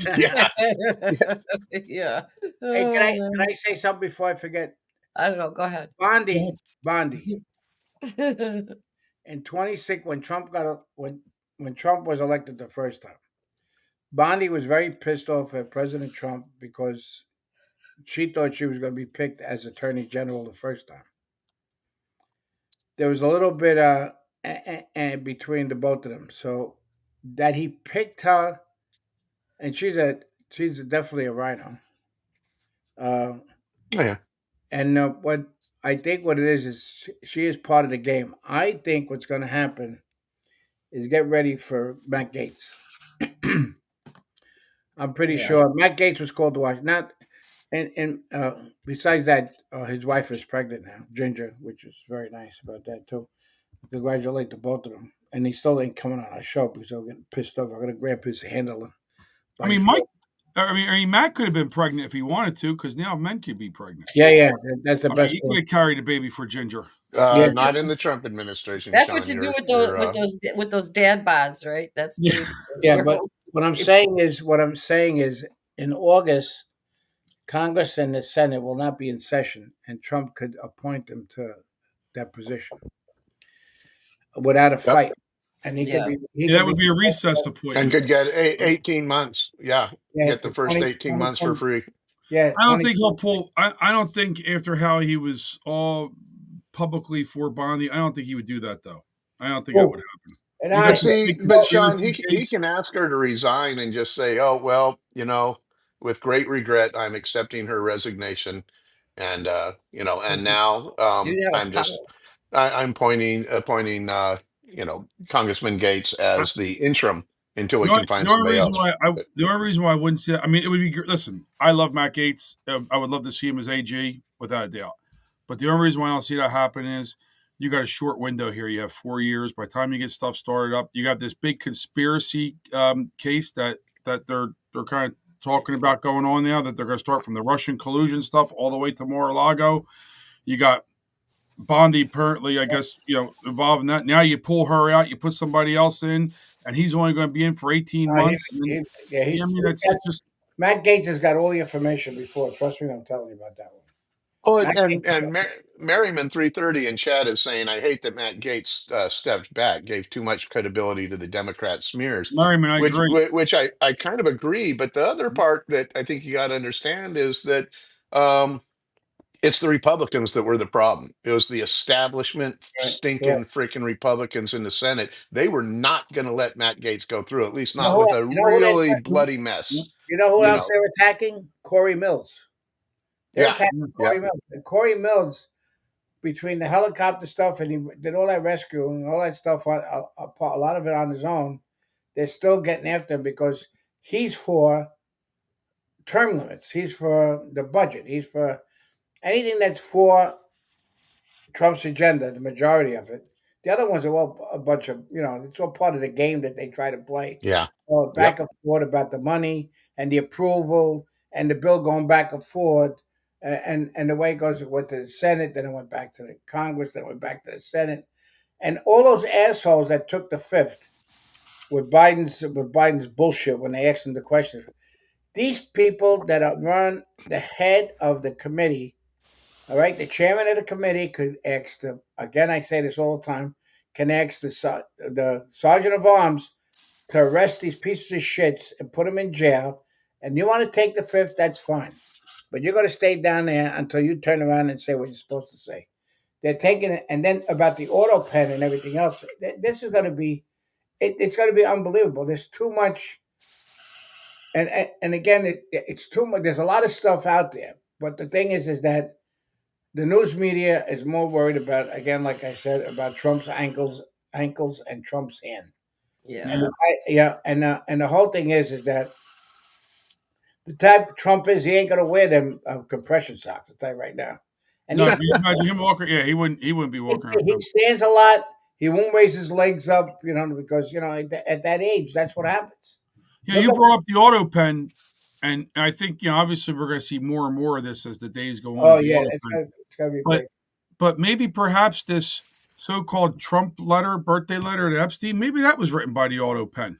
Yeah. Hey, Oh, can I say something before I forget? I don't know. Go ahead. Bondi Yeah. in 26 when Trump was elected the first time. Bondi was very pissed off at President Trump because she thought she was going to be picked as Attorney General the first time. There was a little bit between the both of them, so that he picked her, and she's definitely a rhino. yeah. And what I think what it is she is part of the game. I think what's going to happen is get ready for Matt Gates. I'm pretty sure Matt Gates was called to watch. Not, and besides that, his wife is pregnant now, Ginger, which is very nice about that too. Congratulate the both of them. And he still ain't coming on our show because I'm getting pissed off. I'm gonna grab his handle. I mean, Mike I mean, Matt could have been pregnant if he wanted to, because now men could be pregnant. Yeah, that's the I mean, best he could one. have carried a baby for Ginger. Yeah, Not in the Trump administration, That's what Sean. you do You're with those dad bods, right? That's Yeah. basically yeah. where But most what I'm people- saying is, in August, Congress and the Senate will not be in session, and Trump could appoint them to that position without a yep, fight, and Yeah. he That could would be be a recessed and appointment. could get 18 months. Yeah, yeah get the for first 18 months for 20, free. yeah I don't 20. think he'll pull. I don't think after how he was all publicly for Bondi, I don't think he would do that though. I don't think that would Oh, happen. and You I But got this see, big but Sean, conspiracy he case. can ask her to resign and just say, "Oh well, with great regret, I'm accepting her resignation," and and now do that with I'm power. just I'm appointing Congressman Gates as the interim until we can find somebody else. But The only reason why I wouldn't say, I mean, it would be. Listen, I love Matt Gates. I would love to see him as AG without a doubt. But the only reason why I don't see that happen is you got a short window here. You have 4 years. By the time you get stuff started up, you got this big conspiracy case that they're kind of talking about going on now. That they're going to start from the Russian collusion stuff all the way to Mar-a-Lago. You got Bondi apparently, I guess, involved in that. Now you pull her out, you put somebody else in, and he's only going to be in for 18 he, months. And then, yeah, yeah, I mean, he got, it's just Matt Gates has got all the information before. Trust me, I'm telling you about that one. oh, Matt Gates, Merriman 330 in chat is saying, "I hate that Matt Gates stepped back, gave too much credibility to the Democrat smears," Merriman. I which agree. which I kind of agree. But the other part that I think you got to understand is that. Um, It's the Republicans that were the problem. It was the establishment, right? Yeah. stinking freaking Republicans in the Senate. They were not going to let Matt Gates go through, at least You know not who? with a You know who really they? bloody mess. You know who You else know, they're attacking? Corey Mills. They're yeah, attacking yeah, Corey Mills. And Corey Mills, between the helicopter stuff and he did all that rescue and all that stuff on a lot of it on his own, they're still getting after him because he's for term limits. He's for the budget. He's for anything that's for Trump's agenda, the majority of it. The other ones are all a bunch of, it's all part of the game that they try to play. yeah, Back yep, and forth about the money and the approval and the bill going back and forth. And the way it goes, it went to the Senate, then it went back to the Congress, then it went back to the Senate. And all those assholes that took the fifth with Biden's bullshit when they asked him the question. These people that run the head of the committee, all right, the chairman of the committee could ask the again. I say this all the time. Can ask the sergeant of arms to arrest these pieces of shits and put them in jail. And you want to take the fifth? That's fine, but you're going to stay down there until you turn around and say what you're supposed to say. They're taking it, and then about the auto pen and everything else. This is going to be it's going to be unbelievable. There's too much, and again, it's too much. There's a lot of stuff out there, but the thing is that the news media is more worried about, again, like I said, about Trump's ankles and Trump's hand. Yeah. And the whole thing is that the type Trump is, he ain't gonna wear them compression socks. I'll tell you right now. And No, can you imagine him walking? Yeah, he wouldn't be walking around. he stands a lot. He won't raise his legs up, because at that age, that's what happens. Yeah, Look you at- brought up the auto pen, and I think obviously we're going to see more and more of this as the days go on. Oh with the yeah, auto pen. it's gotta be But big. but maybe perhaps this so-called Trump letter, birthday letter to Epstein, maybe that was written by the auto pen.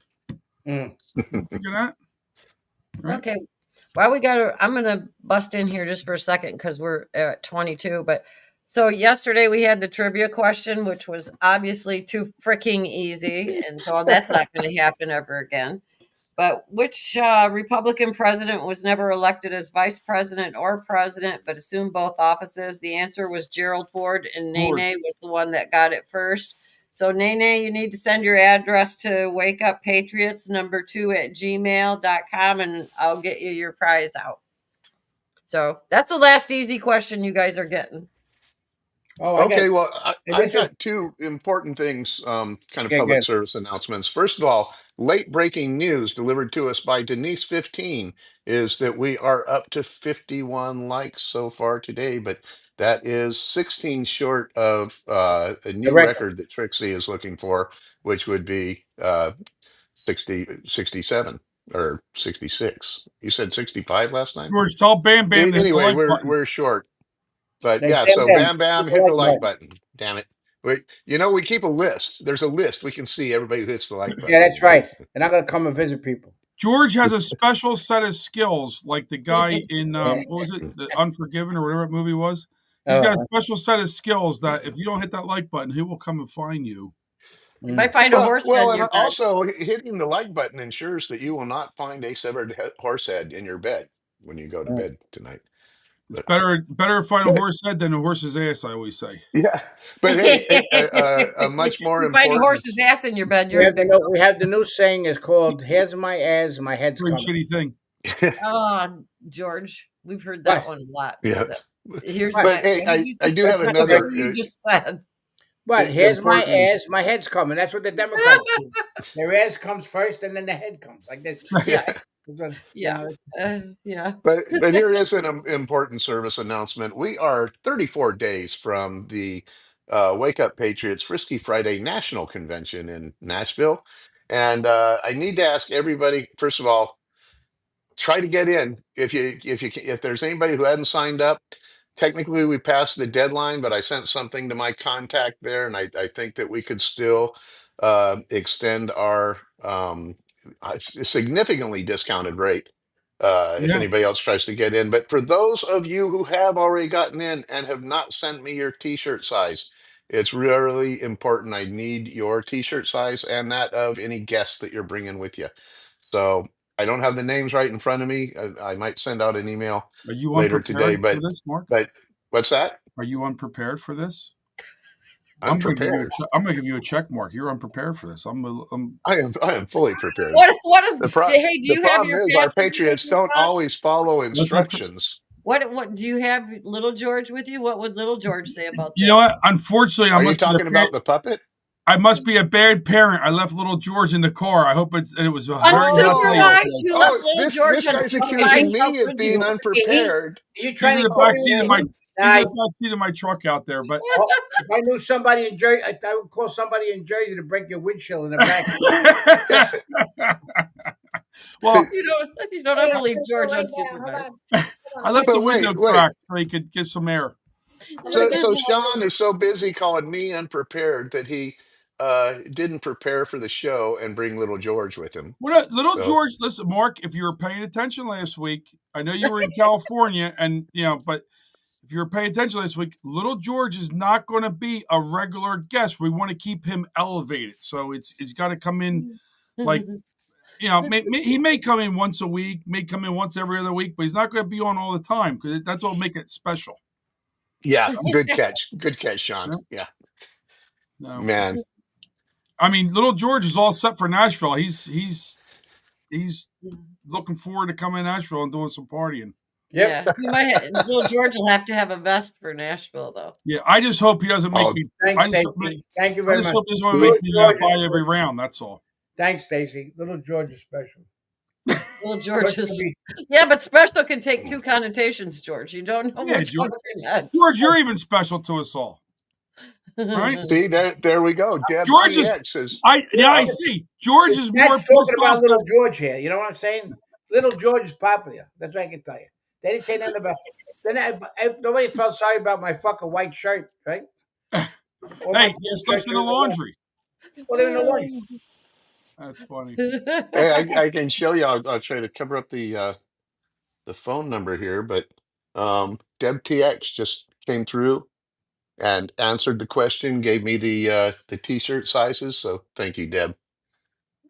Mm. Think of that. Right? Okay. Well, I'm going to bust in here just for a second because we're at 22. But so yesterday we had the trivia question, which was obviously too freaking easy. And so that's not going to happen ever again. But which Republican president was never elected as vice president or president, but assumed both offices? The answer was Gerald Ford, and Nene was the one that got it first. So, Nene, you need to send your address to Wake Up Patriots #2@gmail.com, and I'll get you your prize out. So, that's the last easy question you guys are getting. Oh, Okay, well, I've this is- got two important things, kind of Okay, public good. service announcements. First of all, late breaking news delivered to us by Denise 15 is that we are up to 51 likes so far today, but that is 16 short of a new record. record that Trixie is looking for, which would be 67. or 66. You said 65 last time. George, tell Bam Bam to hit the Anyway, like button. we're short, but Hey, yeah. Bam So Bam, Bam, hit hit the the like like button. Damn it. We keep a list. There's a list. We can see everybody who hits the like button. Yeah, that's right. And I'm gonna come and visit people. George has a special set of skills, like the guy in what was it, The Unforgiven or whatever that movie was. He's got a special set of skills that if you don't hit that like button, he will come and find you. You might find a horse head in and your bed. also hitting the like button ensures that you will not find a severed horse head in your bed when you go to bed tonight. It's better to find a horse head than a horse's ass, I always say. Yeah, but hey, a much more you find a important. horse's ass in your bed, you're in big trouble. We have the new saying is called "Here's my ass, my head's Pretty coming." shitty thing. Oh, George, we've heard that one a lot. Yeah. Here's But my. hey, what did you I say? do have That's another. what you just said. But here's my important- ass, my head's coming. That's what the Democrats do. Their ass comes first, and then the head comes like this. Yeah. Yeah. But here is an important service announcement. We are 34 days from the Wake Up Patriots Frisky Friday National Convention in Nashville, and I need to ask everybody. First of all, try to get in if there's anybody who hasn't signed up. Technically, we passed the deadline, but I sent something to my contact there, and I think that we could still extend our significantly discounted rate if anybody else tries to get in. But for those of you who have already gotten in and have not sent me your T-shirt size, it's really important. I need your T-shirt size and that of any guests that you're bringing with you. So I don't have the names right in front of me. I might send out an email Are you later today. unprepared for this, Mark? But what's that? Are you unprepared for this? I'm gonna give you prepared. I'm going to give you a check mark. You're unprepared for this. I am fully prepared. What is? The Do you have problem your is our passenger Patriots with you, don't Bob? always follow instructions. What do you have little George with you? What would little George say about that? You know what? Unfortunately, Are you talking about the puppet? I must be a bad parent. I left little George in the car. I hope it was a very unsupervised. You left little this George guy's unsupervised. accusing me of being unprepared. You trying He's in to the back seat of my Nah, of my truck out there, but if I knew somebody in Jersey, I would call somebody in Jersey to break your windshield in the back. well, you don't have to leave George unsupervised. I left the window cracked so he could get some air. So Sean is so busy calling me unprepared that he didn't prepare for the show and bring little George with him. Well, George, listen, Mark, if you were paying attention last week, I know you were in California, and but if you were paying attention last week, little George is not going to be a regular guest. We want to keep him elevated, so it's got to come in like. He may come in once a week, may come in once every other week, but he's not going to be on all the time because that's what make it special. Yeah, good catch, Sean. Yeah, no. Man. I mean, little George is all set for Nashville. He's looking forward to coming to Nashville and doing some partying. Yeah, little George will have to have a vest for Nashville, though. Yeah, I just hope he doesn't make me. Thank you very much. I just hope he doesn't want to make me buy every round. That's all. Thanks, Stacy. Little George is special. Little George is, but special can take two connotations, George. You don't know which one. George, you're even special to us all. Right? See, there we go. George is. I see. George is more talking about little George here. You know what I'm saying? Little George is popular. That's what I can tell you. They didn't say nothing about. Nobody felt sorry about my fucking white shirt, right? Hey, you're stuff's in the laundry. Well, they're in the laundry. That's funny. Hey, I can show you. I'll try to cover up the phone number here, but Deb TX just came through and answered the question, gave me the T-shirt sizes. So thank you, Deb.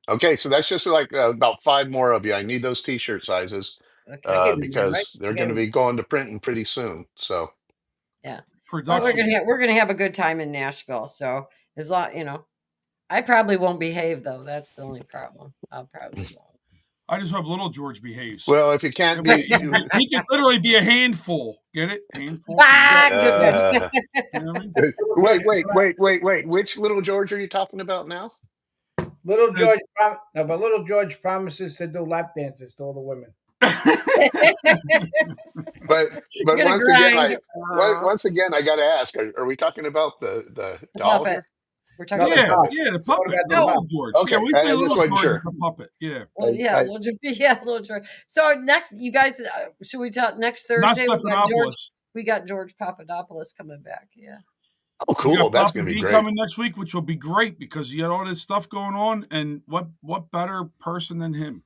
Okay, so that's just like about 5 more of you. I need those T-shirt sizes because they're going to be going to printing pretty soon. So yeah, well, we're gonna have a good time in Nashville. So as long I probably won't behave though. That's the only problem. I probably won't. I just hope little George behaves. Well, if you can't be, he can literally be a handful. Get it? Handful. Wait. Which little George are you talking about now? Little George, but little George promises to do lap dances to all the women. but once again, I got to ask: Are we talking about the doll here? We're talking No, about the dog. Yeah, the What puppet. about the No. dog? Little George. Okay, Yeah, we I say just Little wasn't George sure. is a puppet. Yeah. Well, yeah, I- little George. So next, you guys, should we talk next Not Thursday? Stephanopoulos. We got George Papadopoulos coming back. Yeah. Oh, We cool. got That's Papa going to be D great. coming next week, which will be great because you got all this stuff going on, and what better person than him?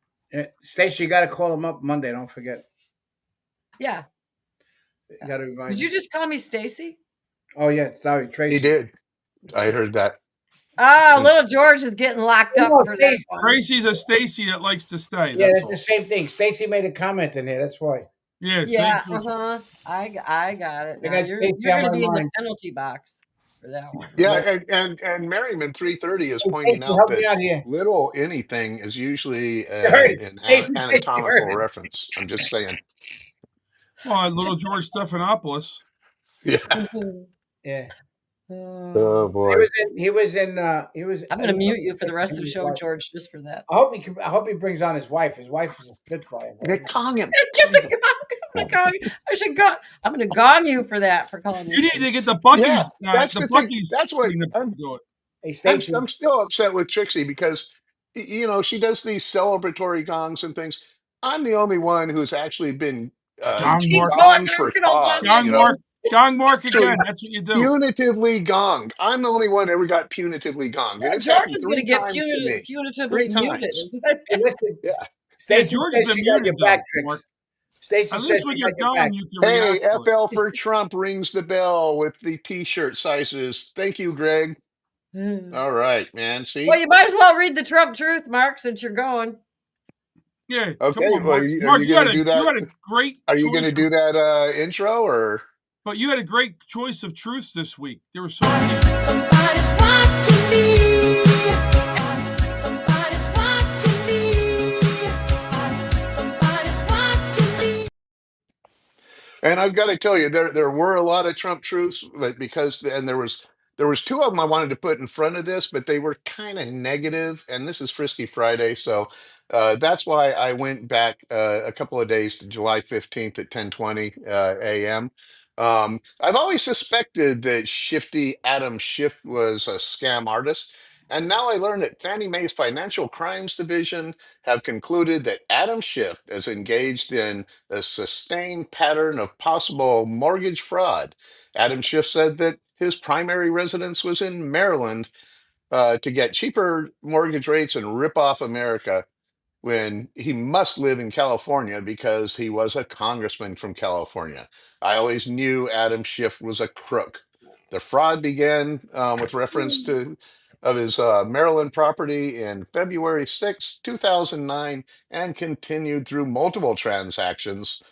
Stacey, you got to call him up Monday. Don't forget. Yeah. You got to remind Did him. you just call me Stacy? Oh yeah, sorry, Tracy. He did. I heard that. Ah, little George is getting locked up for that one. Tracy's a Stacy that likes to stay. Yeah, That's that's all. the same thing. Stacey made a comment in here. That's why. Yeah. Yeah. Same I got it. I Now got you're Stacey going on to my be in the mind. penalty box for that one. Yeah, and Merriman 330 is Hey, pointing Stacey, out help me that out here. little anything is usually an Stacey, anatomical reference. I'm just saying. Well, little George Stephanopoulos. Yeah. Yeah. Oh He boy. was in. I'm going to mute you for the rest of the show, George, just for that. I hope he brings on his wife. His wife is a spitfire. They're calling him. I should go. I'm going to gong you for that, for calling me. You need to get the Bucky's. Yeah, that's the thing. Bucky's That's what thing to I'm, do it. Hey, Stacey. I'm still upset with Trixie because she does these celebratory gongs and things. I'm the only one who's actually been Gong mark. gonged for cause. Gong mark. Gong mark So again. That's what you do. punitively gonged. I'm the only one ever got punitively gonged, and it's George happened is going to 3 get times to me. punitively 3 muted. times. Hey, listen, Yeah. Stacey George says has been she got your muted, back, though, Trix. Mark. Stacey At says least she when got you're your back. gone, you can Hey, react to it. FL for Trump rings the bell with the T-shirt sizes. Thank you, Greg. All right, man. See? Well, you might as well read the Trump truth, Mark, since you're going. Yeah, Okay. come on, Well, Mark. are Mark, you you going had to do that? you had a great Are you going choice to do that intro or? But you had a great choice of truths this week. There were so many. Somebody's watching me. Somebody's watching me. Somebody's watching me. And I've got to tell you, there were a lot of Trump truths, but there was 2 of them I wanted to put in front of this, but they were kind of negative. And this is Frisky Friday, so that's why I went back a couple of days to July 15th at 10:20 a.m. I've always suspected that Shifty Adam Schiff was a scam artist. And now I learned that Fannie Mae's Financial Crimes Division have concluded that Adam Schiff is engaged in a sustained pattern of possible mortgage fraud. Adam Schiff said that his primary residence was in Maryland to get cheaper mortgage rates and rip off America when he must live in California because he was a congressman from California. I always knew Adam Schiff was a crook. The fraud began with reference to of his Maryland property in February 6, 2009, and continued through multiple transactions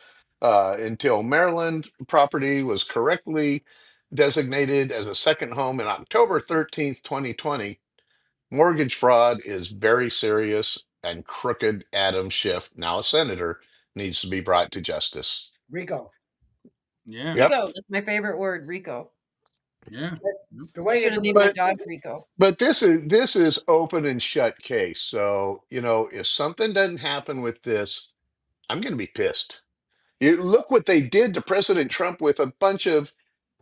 until Maryland property was correctly designated as a second home in October 13th, 2020. Mortgage fraud is very serious, and crooked Adam Schiff, now a senator, needs to be brought to justice. Rico. Yeah. Yep. Rico, that's my favorite word, Rico. Yeah. The way Should have named my dog Rico. But this is open and shut case. So, if something doesn't happen with this, I'm going to be pissed. Look what they did to President Trump with a bunch of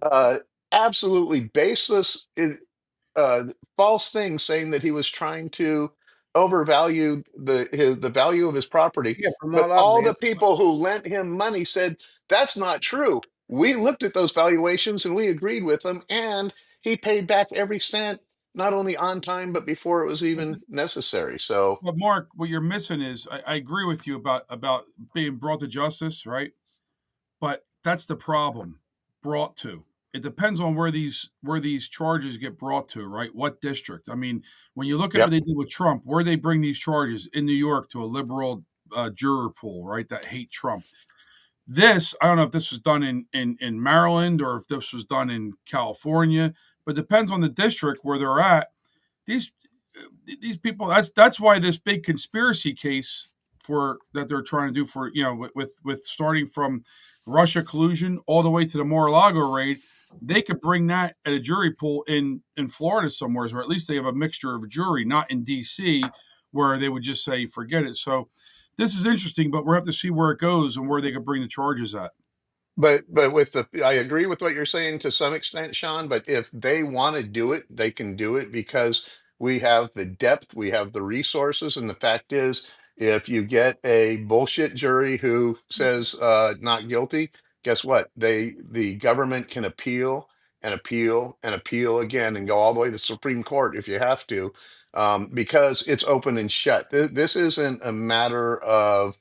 uh, absolutely baseless, uh, false things, saying that he was trying to overvalue the value of his property. Yeah, from But all all up, the man. people who lent him money said that's not true. We looked at those valuations and we agreed with them, and he paid back every cent, not only on time but before it was even necessary. So, But Mark, what you're missing is I agree with you about being brought to justice, right? But that's the problem. Brought to. It depends on where these charges get brought to, right? What district? I mean, when you look at what they did with Trump, where they bring these charges in New York to a liberal juror pool, right? That hate Trump. This, I don't know if this was done in Maryland or if this was done in California, but it depends on the district where they're at. These people, that's why this big conspiracy case for that they're trying to do for with starting from Russia collusion all the way to the Mar-a-Lago raid, they could bring that at a jury pool in Florida somewhere, or at least they have a mixture of a jury, not in D.C. where they would just say forget it. So this is interesting, but we'll have to see where it goes and where they could bring the charges at. But I agree with what you're saying to some extent, Sean. But if they want to do it, they can do it because we have the depth, we have the resources, and the fact is, if you get a bullshit jury who says not guilty, guess what? The government can appeal and appeal and appeal again and go all the way to the Supreme Court if you have to, because it's open and shut. This isn't a matter of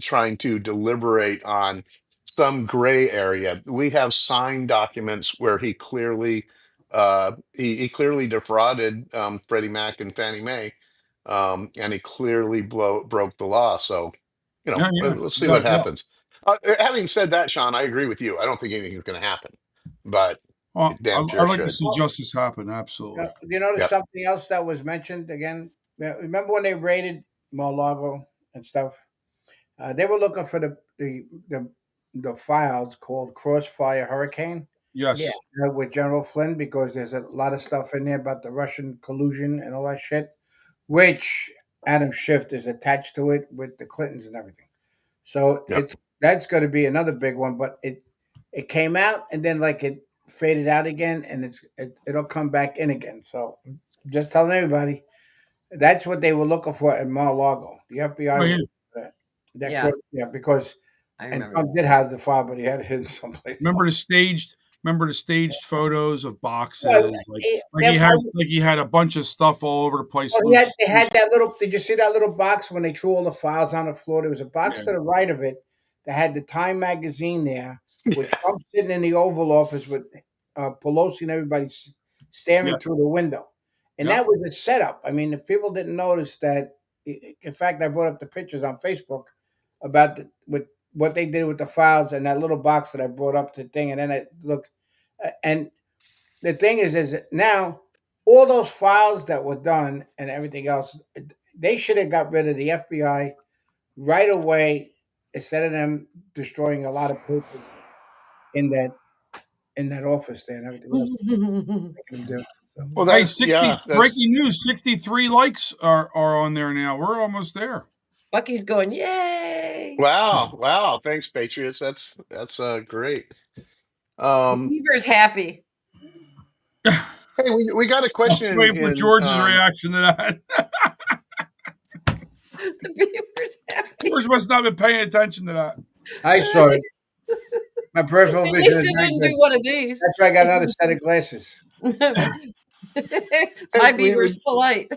trying to deliberate on some gray area. We have signed documents where he clearly defrauded Freddie Mac and Fannie Mae, and he clearly broke the law. So, Yeah, yeah, let's see without what a doubt. happens. Having said that, Sean, I agree with you. I don't think anything's going to happen, but Well, it damn sure I'd like to should. see justice happen. Absolutely. You notice Yep. something else that was mentioned again? Yeah, remember when they raided Mar-a-Lago and stuff? They were looking for the files called Crossfire Hurricane Yeah. Yes. with General Flynn because there's a lot of stuff in there about the Russian collusion and all that shit, which Adam Schiff is attached to it with the Clintons and everything. So Yep. that's going to be another big one. But it came out and then like it faded out again, and it'll come back in again. So just telling everybody that's what they were looking for at Mar-a-Lago. The FBI Oh, was yeah. looking for that. Yeah. Yeah, because I and remember Trump did have the file, but he had it hidden someplace. Remember else. the staged photos of boxes, Well, like he had a bunch of stuff all over the place. Well, they had that little. Did you see that little box when they threw all the files on the floor? There was a box Yeah. to the right of it that had the Time magazine there, with Trump sitting in the Oval Office with Pelosi and everybody staring Yeah. through the window, and Yep. that was a setup. I mean, if people didn't notice that, in fact, I brought up the pictures on Facebook about with what they did with the files and that little box that I brought up to the thing, and then I look, and the thing is that now all those files that were done and everything else, they should have got rid of the FBI right away instead of them destroying a lot of papers in that office there and everything else. They can do. So, Well, Hey, that's breaking news, 63 likes are on there now. We're almost there. Bucky's going, yay! wow. Thanks, Patriots. That's great. Beaver's happy. Hey, we got a I was question waiting for in George's reaction to that. The Beaver's happy. George must not have been paying attention to that. I saw it. My peripheral At vision least is he very didn't good. do one of these. That's why I got another set of glasses. My Beaver's polite.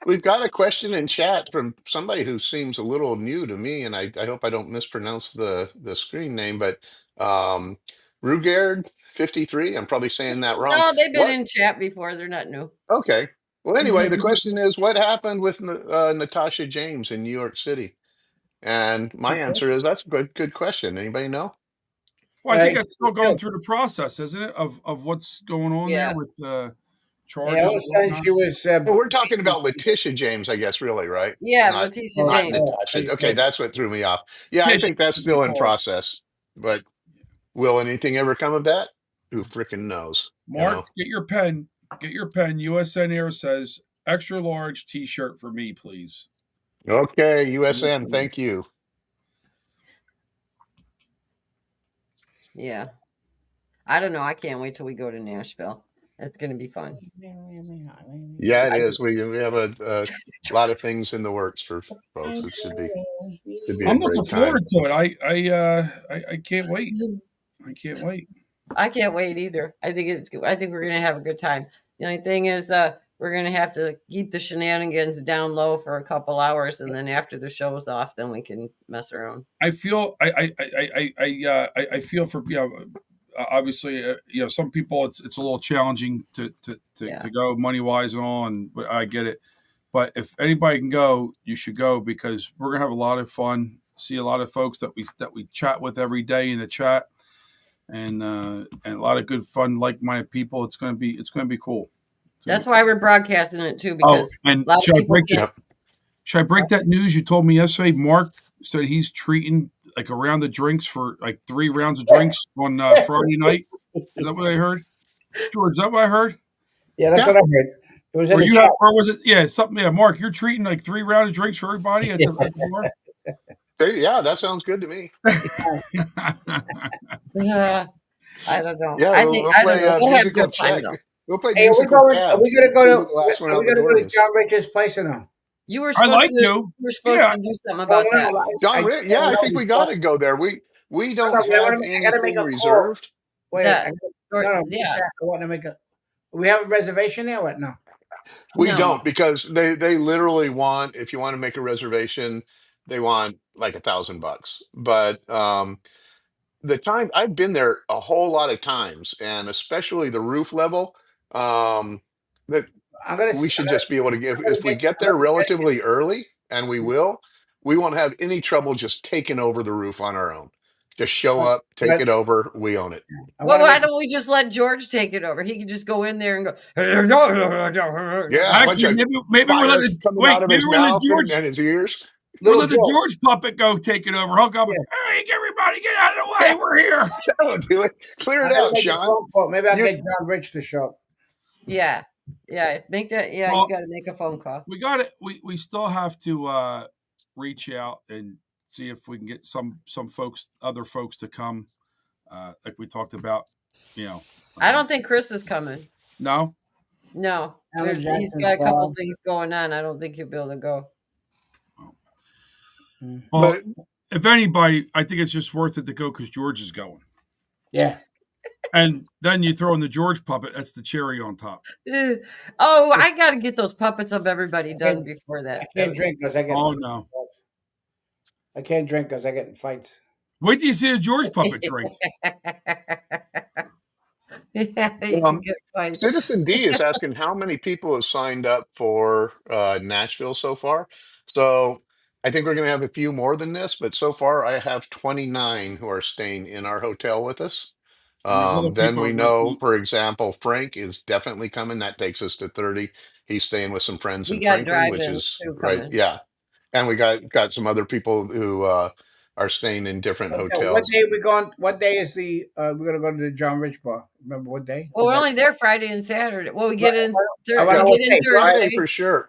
We've got a question in chat from somebody who seems a little new to me, and I hope I don't mispronounce the screen name, but Rugard 53. I'm probably saying that wrong. No, they've been What? in chat before. They're not new. Okay. Well, anyway, the question is, what happened with Natasha James in New York City? And my answer is that's a good question. Anybody know? Well, I think that's still going through the process, isn't it? Of what's going on Yeah. there with Yeah, charges. all of and a sudden whatnot. she was. Well, we're talking about Letitia James, I guess, really, right? Yeah, Not Letitia not James. Natasha. Okay, that's what threw me off. Yeah, I Yeah, think that's still in process. But will anything ever come of that? Who freaking knows? Mark, get your pen. Get your pen. USN Air says extra large T-shirt for me, please. Okay, USN, thank you. Yeah. I don't know. I can't wait till we go to Nashville. It's going to be fun. Yeah, it is. We have a lot of things in the works for folks. It should be a I'm great looking time. forward to it. I can't wait. I can't wait. I can't wait either. I think we're going to have a good time. The only thing is, we're going to have to keep the shenanigans down low for a couple hours, and then after the show's off, then we can mess around. I feel I feel for obviously some people it's a little challenging to go money wise and all, but I get it. But if anybody can go, you should go because we're gonna have a lot of fun. See a lot of folks that we chat with every day in the chat, and a lot of good fun, like-minded people. It's gonna be cool. That's why we're broadcasting it too, because and a lot of people should I break that news? You told me yesterday, Mark said he's treating like a round of drinks for like 3 rounds of drinks on Friday night. Is that what I heard? George, is that what I heard? Yeah, that's what I heard. It was in the chat. Or was it? Yeah, something. Yeah, Mark, you're treating like 3 rounds of drinks for everybody at the bar. Yeah, that sounds good to me. Yeah, I don't know. Yeah, we'll I don't play know. We'll have musical good fun though. We'll play Hey, musical are we tabs gonna and go see to who the last one are we out the gonna go door to is. John Rich's place or no? You were I supposed like to. to. You were supposed Yeah. to do something Well, about that. no, John, I yeah, I think know we got to go there. We don't have I gotta make anything a call. reserved. Wait, That, or no, yeah, I want to make a. We have a reservation there. What? No. We no. don't because they literally want, if you want to make a reservation, they want like $1,000. But the time I've been there a whole lot of times, and especially the roof level, that I'm gonna. we should just be able to give. I'm gonna If we get. get I'm there gonna relatively early, and we won't have any trouble just taking over the roof on our own. Just show get. up, take it over, we own it. I Well, want to why make. don't we just let George take it over? He could just go in there and go. Yeah, a bunch Actually, of maybe we're fire letting coming out of maybe his we're letting mouth and, George his ears. we're Little letting Joe. George puppet go take it over. He'll come. Yeah. Hey, everybody, get out of the way. We're here. That'll do it. Clear I it gotta out, make a Sean. phone call. Maybe I'll You get John Rich to show up. Yeah, yeah. Make that. Yeah, you Well, got to make a phone call. we got it. We still have to reach out and see if we can get some other folks to come, like we talked about. You know, I don't think Chris is coming. no. No, Alan he's Jackson's got a couple gone. things going on. I don't think he'll be able to go. Well, But if anybody, I think it's just worth it to go because George is going. Yeah. And then you throw in the George puppet. That's the cherry on top. Oh, I got to get those puppets of everybody done before that. I can't drink because I get. Oh no! I can't drink because I get in fights. Wait till you see a George puppet drink. Yeah, you can get fights. Citizen D is asking how many people have signed up for Nashville so far. So I think we're going to have a few more than this, but so far I have 29 who are staying in our hotel with us. And there's other Then people we that might know, be. for example, Frank is definitely coming. That takes us to 30. He's staying with some friends We in got Franklin, which drive-ins is too right. coming. Yeah. And we got some other people who are staying in different Okay, what hotels. day we going? What day is the? We're gonna go to the John Rich bar. Remember what day? Well, Is we're that- only there Friday and Saturday. Well, we get in. I We wanna know get what in day. Friday Thursday. for sure.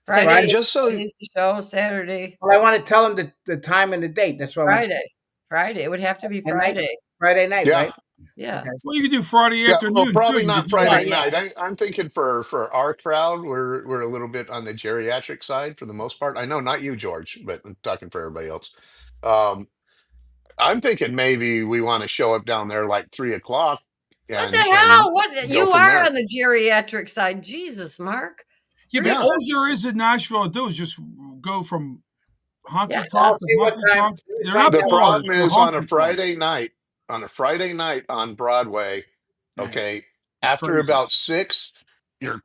Friday. And just so Friday's the show. Saturday. Well, I want to tell him the time and the date. That's what I want. Friday. Friday. It would have to be And night- Friday. Friday night, Yeah. right? Yeah. Okay. Well, you can do Friday Yeah, afternoon well, probably too. not You Friday yeah. night. I'm thinking for our crowd, we're a little bit on the geriatric side for the most part. I know not you, George, but I'm talking for everybody else. Um, I'm thinking maybe we want to show up down there like 3 o'clock What the and hell? What go you from are there. on the geriatric side? Jesus, Mark. Yeah, but Yeah. all there is in Nashville to do is just go from honky Yeah. tonk see to what honky time- tonk. They're not The bars. problem They're is on a honky Friday tonks. night, on Broadway, okay, It's after crazy. about 6, you're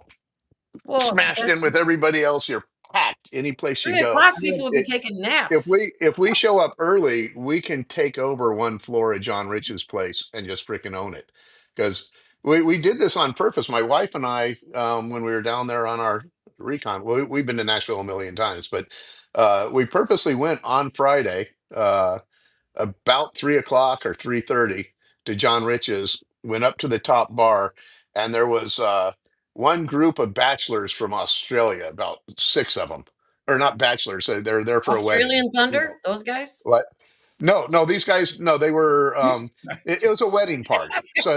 Well, smashed in with everybody else. You're packed any place you 3 o'clock. go. People would be taking If naps. we show up early, we can take over one floor at John Rich's place and just freaking own it. Because we did this on purpose. My wife and I, when we were down there on our recon, we've been to Nashville a million times, but we purposely went on Friday, about 3 o'clock or 3:30 to John Rich's, went up to the top bar, and there was one group of bachelors from Australia, about 6 of them, or not bachelors, they're there for a wedding. Australian You Thunder. know Those guys. what? No, these guys, no, they were. It was a wedding party,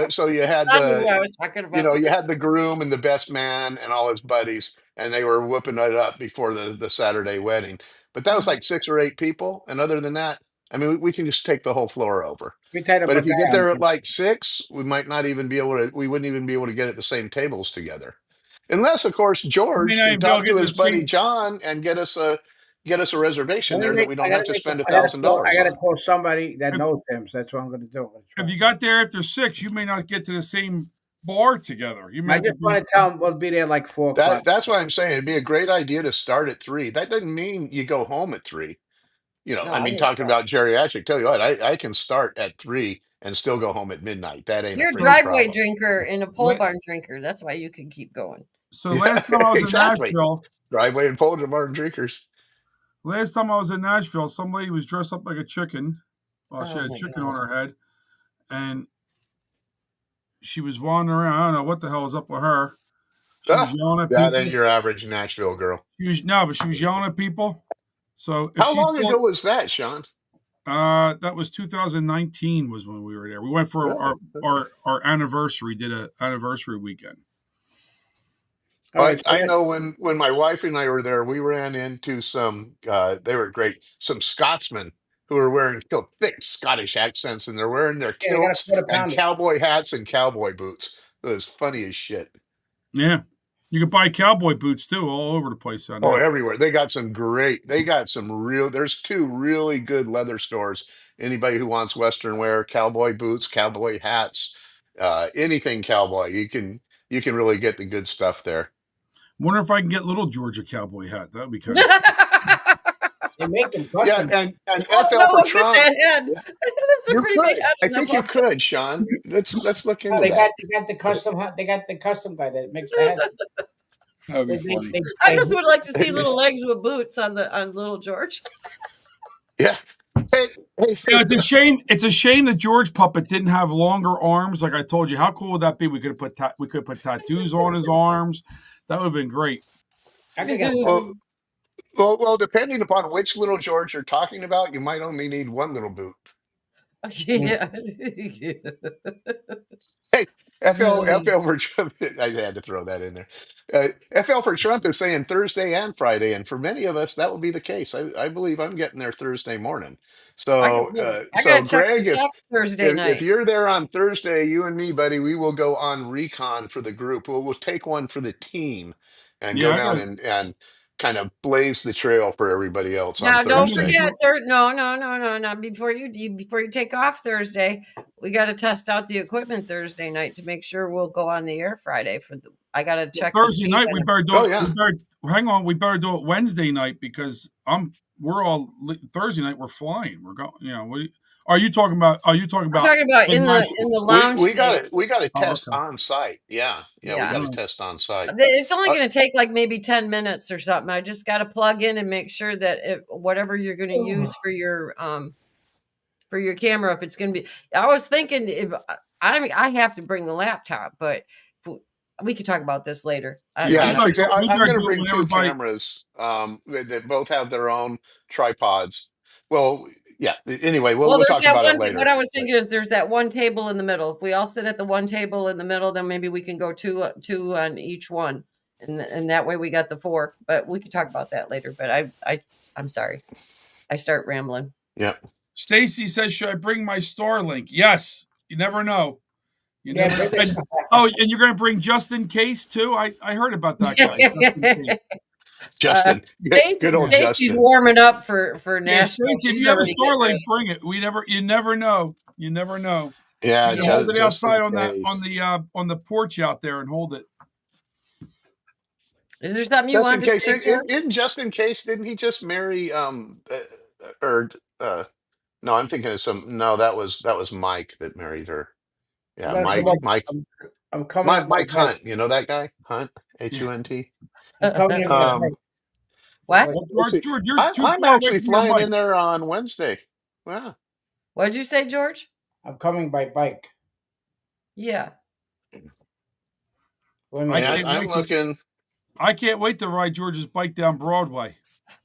so you had I knew who I was talking about. you had the groom and the best man and all his buddies, and they were whooping it up before the Saturday wedding. But that was like 6 or 8 people, and other than that, I mean, we can just take the whole floor over. We tied up But a if you guy get on there it. at like 6, we might not even be able to. We wouldn't even be able to get at the same tables together, unless, of course, George not can even be able talk to to get his the buddy same. John and get us a reservation there that we I don't gotta have to make. spend I gotta call. I $1,000 gotta on. call somebody that If- knows him. So that's what I'm gonna do. I'm gonna try. If you got there after 6, you may not get to the same bar together. You may I have to just want to tell him we'll be there like 4 o'clock. That's why I'm saying it'd be a great idea to start at 3. That doesn't mean you go home at 3. No, I mean, wouldn't talking go. about geriatric, tell you what, I can start at 3 and still go home at midnight. That ain't a You're a freaking driveway problem. drinker and a pole barn drinker. That's why you can keep going. So last time I was Exactly. in Nashville, Driveway and Polish Martin drinkers. some lady was dressed up like a chicken. Well, she Oh had a my chicken God. on her head, and she was wandering around. I don't know what the hell was up with her. She was yelling at That ain't people. your average Nashville girl. She was yelling at people. So if How she's long still, ago was that, Sean? that was 2019 was when we were there. We went for Really? our anniversary. Did an anniversary weekend. All right. So I know when my wife and I were there, we ran into some. They were great. Some Scotsmen who were wearing thick Scottish accents, and they're wearing their yeah, they got a kilts quarter and pounder. cowboy hats and cowboy boots. It was funny as shit. Yeah, you can buy cowboy boots too, all over the place down Oh, there. everywhere. They got some great. They got some real. There's two really good leather stores. Anybody who wants Western wear, cowboy boots, cowboy hats, anything cowboy, you can really get the good stuff there. Wonder if I can get Little George a cowboy hat. That would be kind of. They make them Yeah, custom. and Oh FL no! for Look at Trump. that head. That's a You pretty big could. head I on that think you one. could, Sean. Let's look No, into that. they got the custom. They got the custom guy that makes the head. That would be They, funny. I just would like to see little legs with boots on Little George. Yeah. Hey, It's a shame. It's a shame that George Puppet didn't have longer arms. Like I told you, how cool would that be? We could have put tattoos on his arms. That would have been great. I could get well, depending upon which Little George you're talking about, you might only need one little boot. Yeah. Hey, FL for Trump. I had to throw that in there. FL for Trump is saying Thursday and Friday, and for many of us, that will be the case. I believe I'm getting there Thursday morning. So, I gotta check Greg, this out Thursday night. if you're there on Thursday, you and me, buddy, we will go on recon for the group. We'll take one for the team and Yeah, go I down got. and kind of blaze the trail for everybody else on Now, don't Thursday. forget. No. Before you take off Thursday, we got to test out the equipment Thursday night to make sure we'll go on the air Friday for the. I got to check the Thursday speed night. on We it. better do Oh, it. yeah. Hang on. We better do it Wednesday night because we're all Thursday night. We're flying. We're going. You know. Are you talking about? I'm talking about in the lounge. We got thing. We got to Oh, test okay. on site. Yeah, we Yeah. got to test on site. It's only Uh, going to take like maybe 10 minutes or something. I just got to plug in and make sure that whatever you're going to use for your camera, if it's going to be. I was thinking if I have to bring the laptop, but we could talk about this later. Yeah, We I'm better going to do it bring when two everybody. cameras that both have their own tripods. Well, yeah. Anyway, Well, we'll there's talk that about one. it later. What I was thinking is there's that one table in the middle. If we all sit at the one table in the middle, then maybe we can go two on each one, and that way we got the four. But we could talk about that later. But I'm sorry, I start rambling. Yeah. Stacy says, "Should I bring my Starlink?" Yes. You never know. You Yeah, never. bring it. And you're going to bring just in case too. I heard about that guy. Just in case. Justin, good old Stacy's Justin. warming up for Yeah, Nashville. Stacy, if She's you have a already getting Starlink, ready. bring it. You never know. You never know. Yeah, You can hold it just in outside on the case. porch out there and hold it. Is there something you Just in wanted to case. say, George? Just in case, didn't he just marry or no, I'm thinking of some. No, that was Mike that married her. I'm Yeah, gonna come Mike up. I'm coming up by Mike bike. Hunt. You know that guy? Hunt, Hunt. I'm coming in by Um, bike. What? let's see. George, you're too I'm far away actually from your flying mic. in there on Wednesday. Wow. What'd you say, George? I'm coming by bike. Yeah. Wait a minute. Yeah, I'm looking. I can't wait to ride George's bike down Broadway.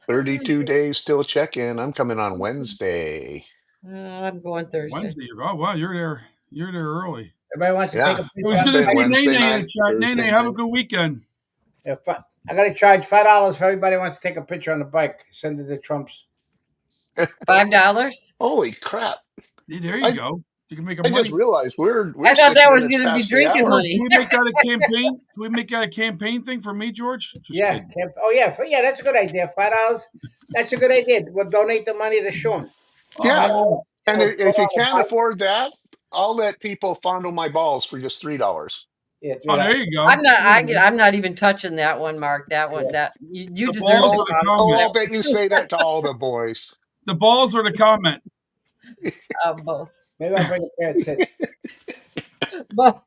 32 days till check-in. I'm coming on Wednesday. I'm going Thursday. Wednesday. Oh wow, you're there. You're there early. Everybody wants to take a Yeah. It was picture. good to see Wednesday Nene in the night, chat. Thursday Nene, have a night. good weekend. Yeah, I got to charge $5 if everybody wants to take a picture on the bike. Send it to Trump's. $5? Holy crap. Yeah, there you go. You can make a I just money. realized we're I thought 6 that was minutes going to be past the drinking hour. George, money. can we make that a campaign? Can we make that a campaign thing for me, George? Just Yeah. kidding. Oh, yeah. Yeah, that's a good idea. $5. That's a good idea. We'll donate the money to Sean. Yeah. $5. And We'll if throw you out a can't bike. afford that, I'll let people fondle my balls for just $3. Yeah, Oh, there you go. I'm not even touching that one, Mark. That one, that you The deserve balls it. or the Oh, I'll comment? bet you say that to all the boys. The balls or the comment? Both. Maybe I'll bring a pair of tits. Both.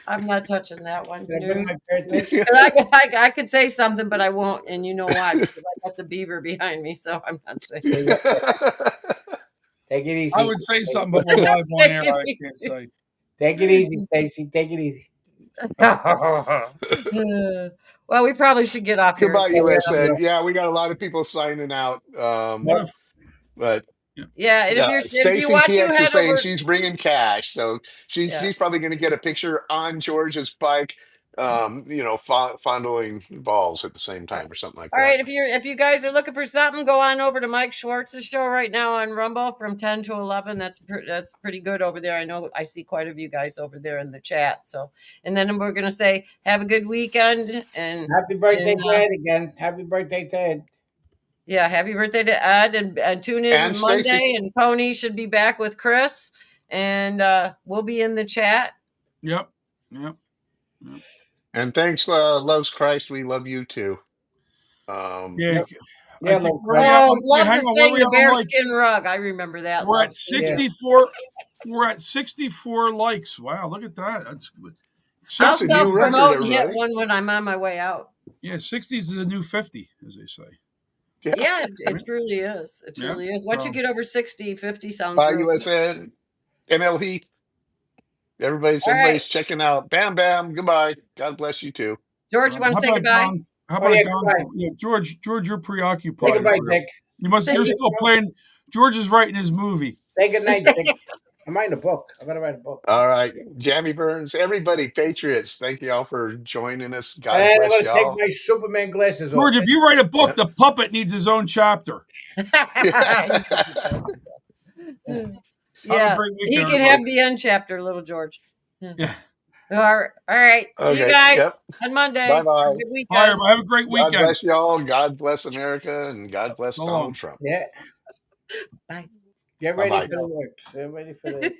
I'm not touching that one. Can I bring my pair of tits? And I could say something, but I won't, and you know why? Because I got the beaver behind me, so I'm not saying. Take it easy. I would say something, but we're live on air. I can't say. Take it easy, Stacy. Take it easy. Well, we probably should get off here and Goodbye, say USA. Yeah, we got a lot of people signing out. What if? But yeah. And if you Stacy want to TX is head saying over, she's bringing cash, so yeah. she's probably going to get a picture on George's bike, fondling balls at the same time or something like All that. right, if you guys are looking for something, go on over to Mike Schwartz's show right now on Rumble from 10 to 11. That's pretty good over there. I know I see quite a few guys over there in the chat. So, and then we're gonna say have a good weekend and Happy birthday, and, Ted, again. Happy birthday, Ted. yeah, happy birthday to Ed and tune in And Stacy. Monday and Pony should be back with Chris and we'll be in the chat. Yep. And thanks, loves Christ. We love you too. Yeah. Yep. I Yeah, think Lord where we Christ. at? Oh, Wait, loves hang to on. Where sing we the at on likes? bearskin rug. I remember that. We're at Loves to. 64. We're at 64 likes. Wow, look at that. That's good. I'll 60 a new record, self-promote and hit everybody. one when I'm on my way out. Yeah, 60 is the new 50, as they say. Yeah, it truly is. It Yeah, truly is. Once you so- get over 60, 50 sounds Bye, real good. USA. ML Heath. Everybody's All right. checking out. Bam, bam. Goodbye. God bless you too. George, you want to How say about goodbye? Gonz? How Oh, about yeah, Gonz? goodbye. Yeah, George, you're Say preoccupied. goodbye, over there. Dick. You're still playing. George is writing his movie. Say good night, Dick. I'm writing a book. I'm gonna write a book. All right. Jammy Burns, everybody, Patriots, thank y'all for joining us. God And I'm bless gonna take y'all. my Superman glasses off. George, if you write a book, Yep. the puppet needs his own chapter. Yeah, Have a great he weekend, can everybody. have the end chapter, little George. Yeah. All right. See you Okay. guys Yep. on Monday. Bye Have bye. a good All right, weekend. everybody. Have a great God weekend. bless y'all. God bless America and God bless So Donald long. Trump. Yeah. Bye. Get ready Bye-bye. for the works. Get ready for the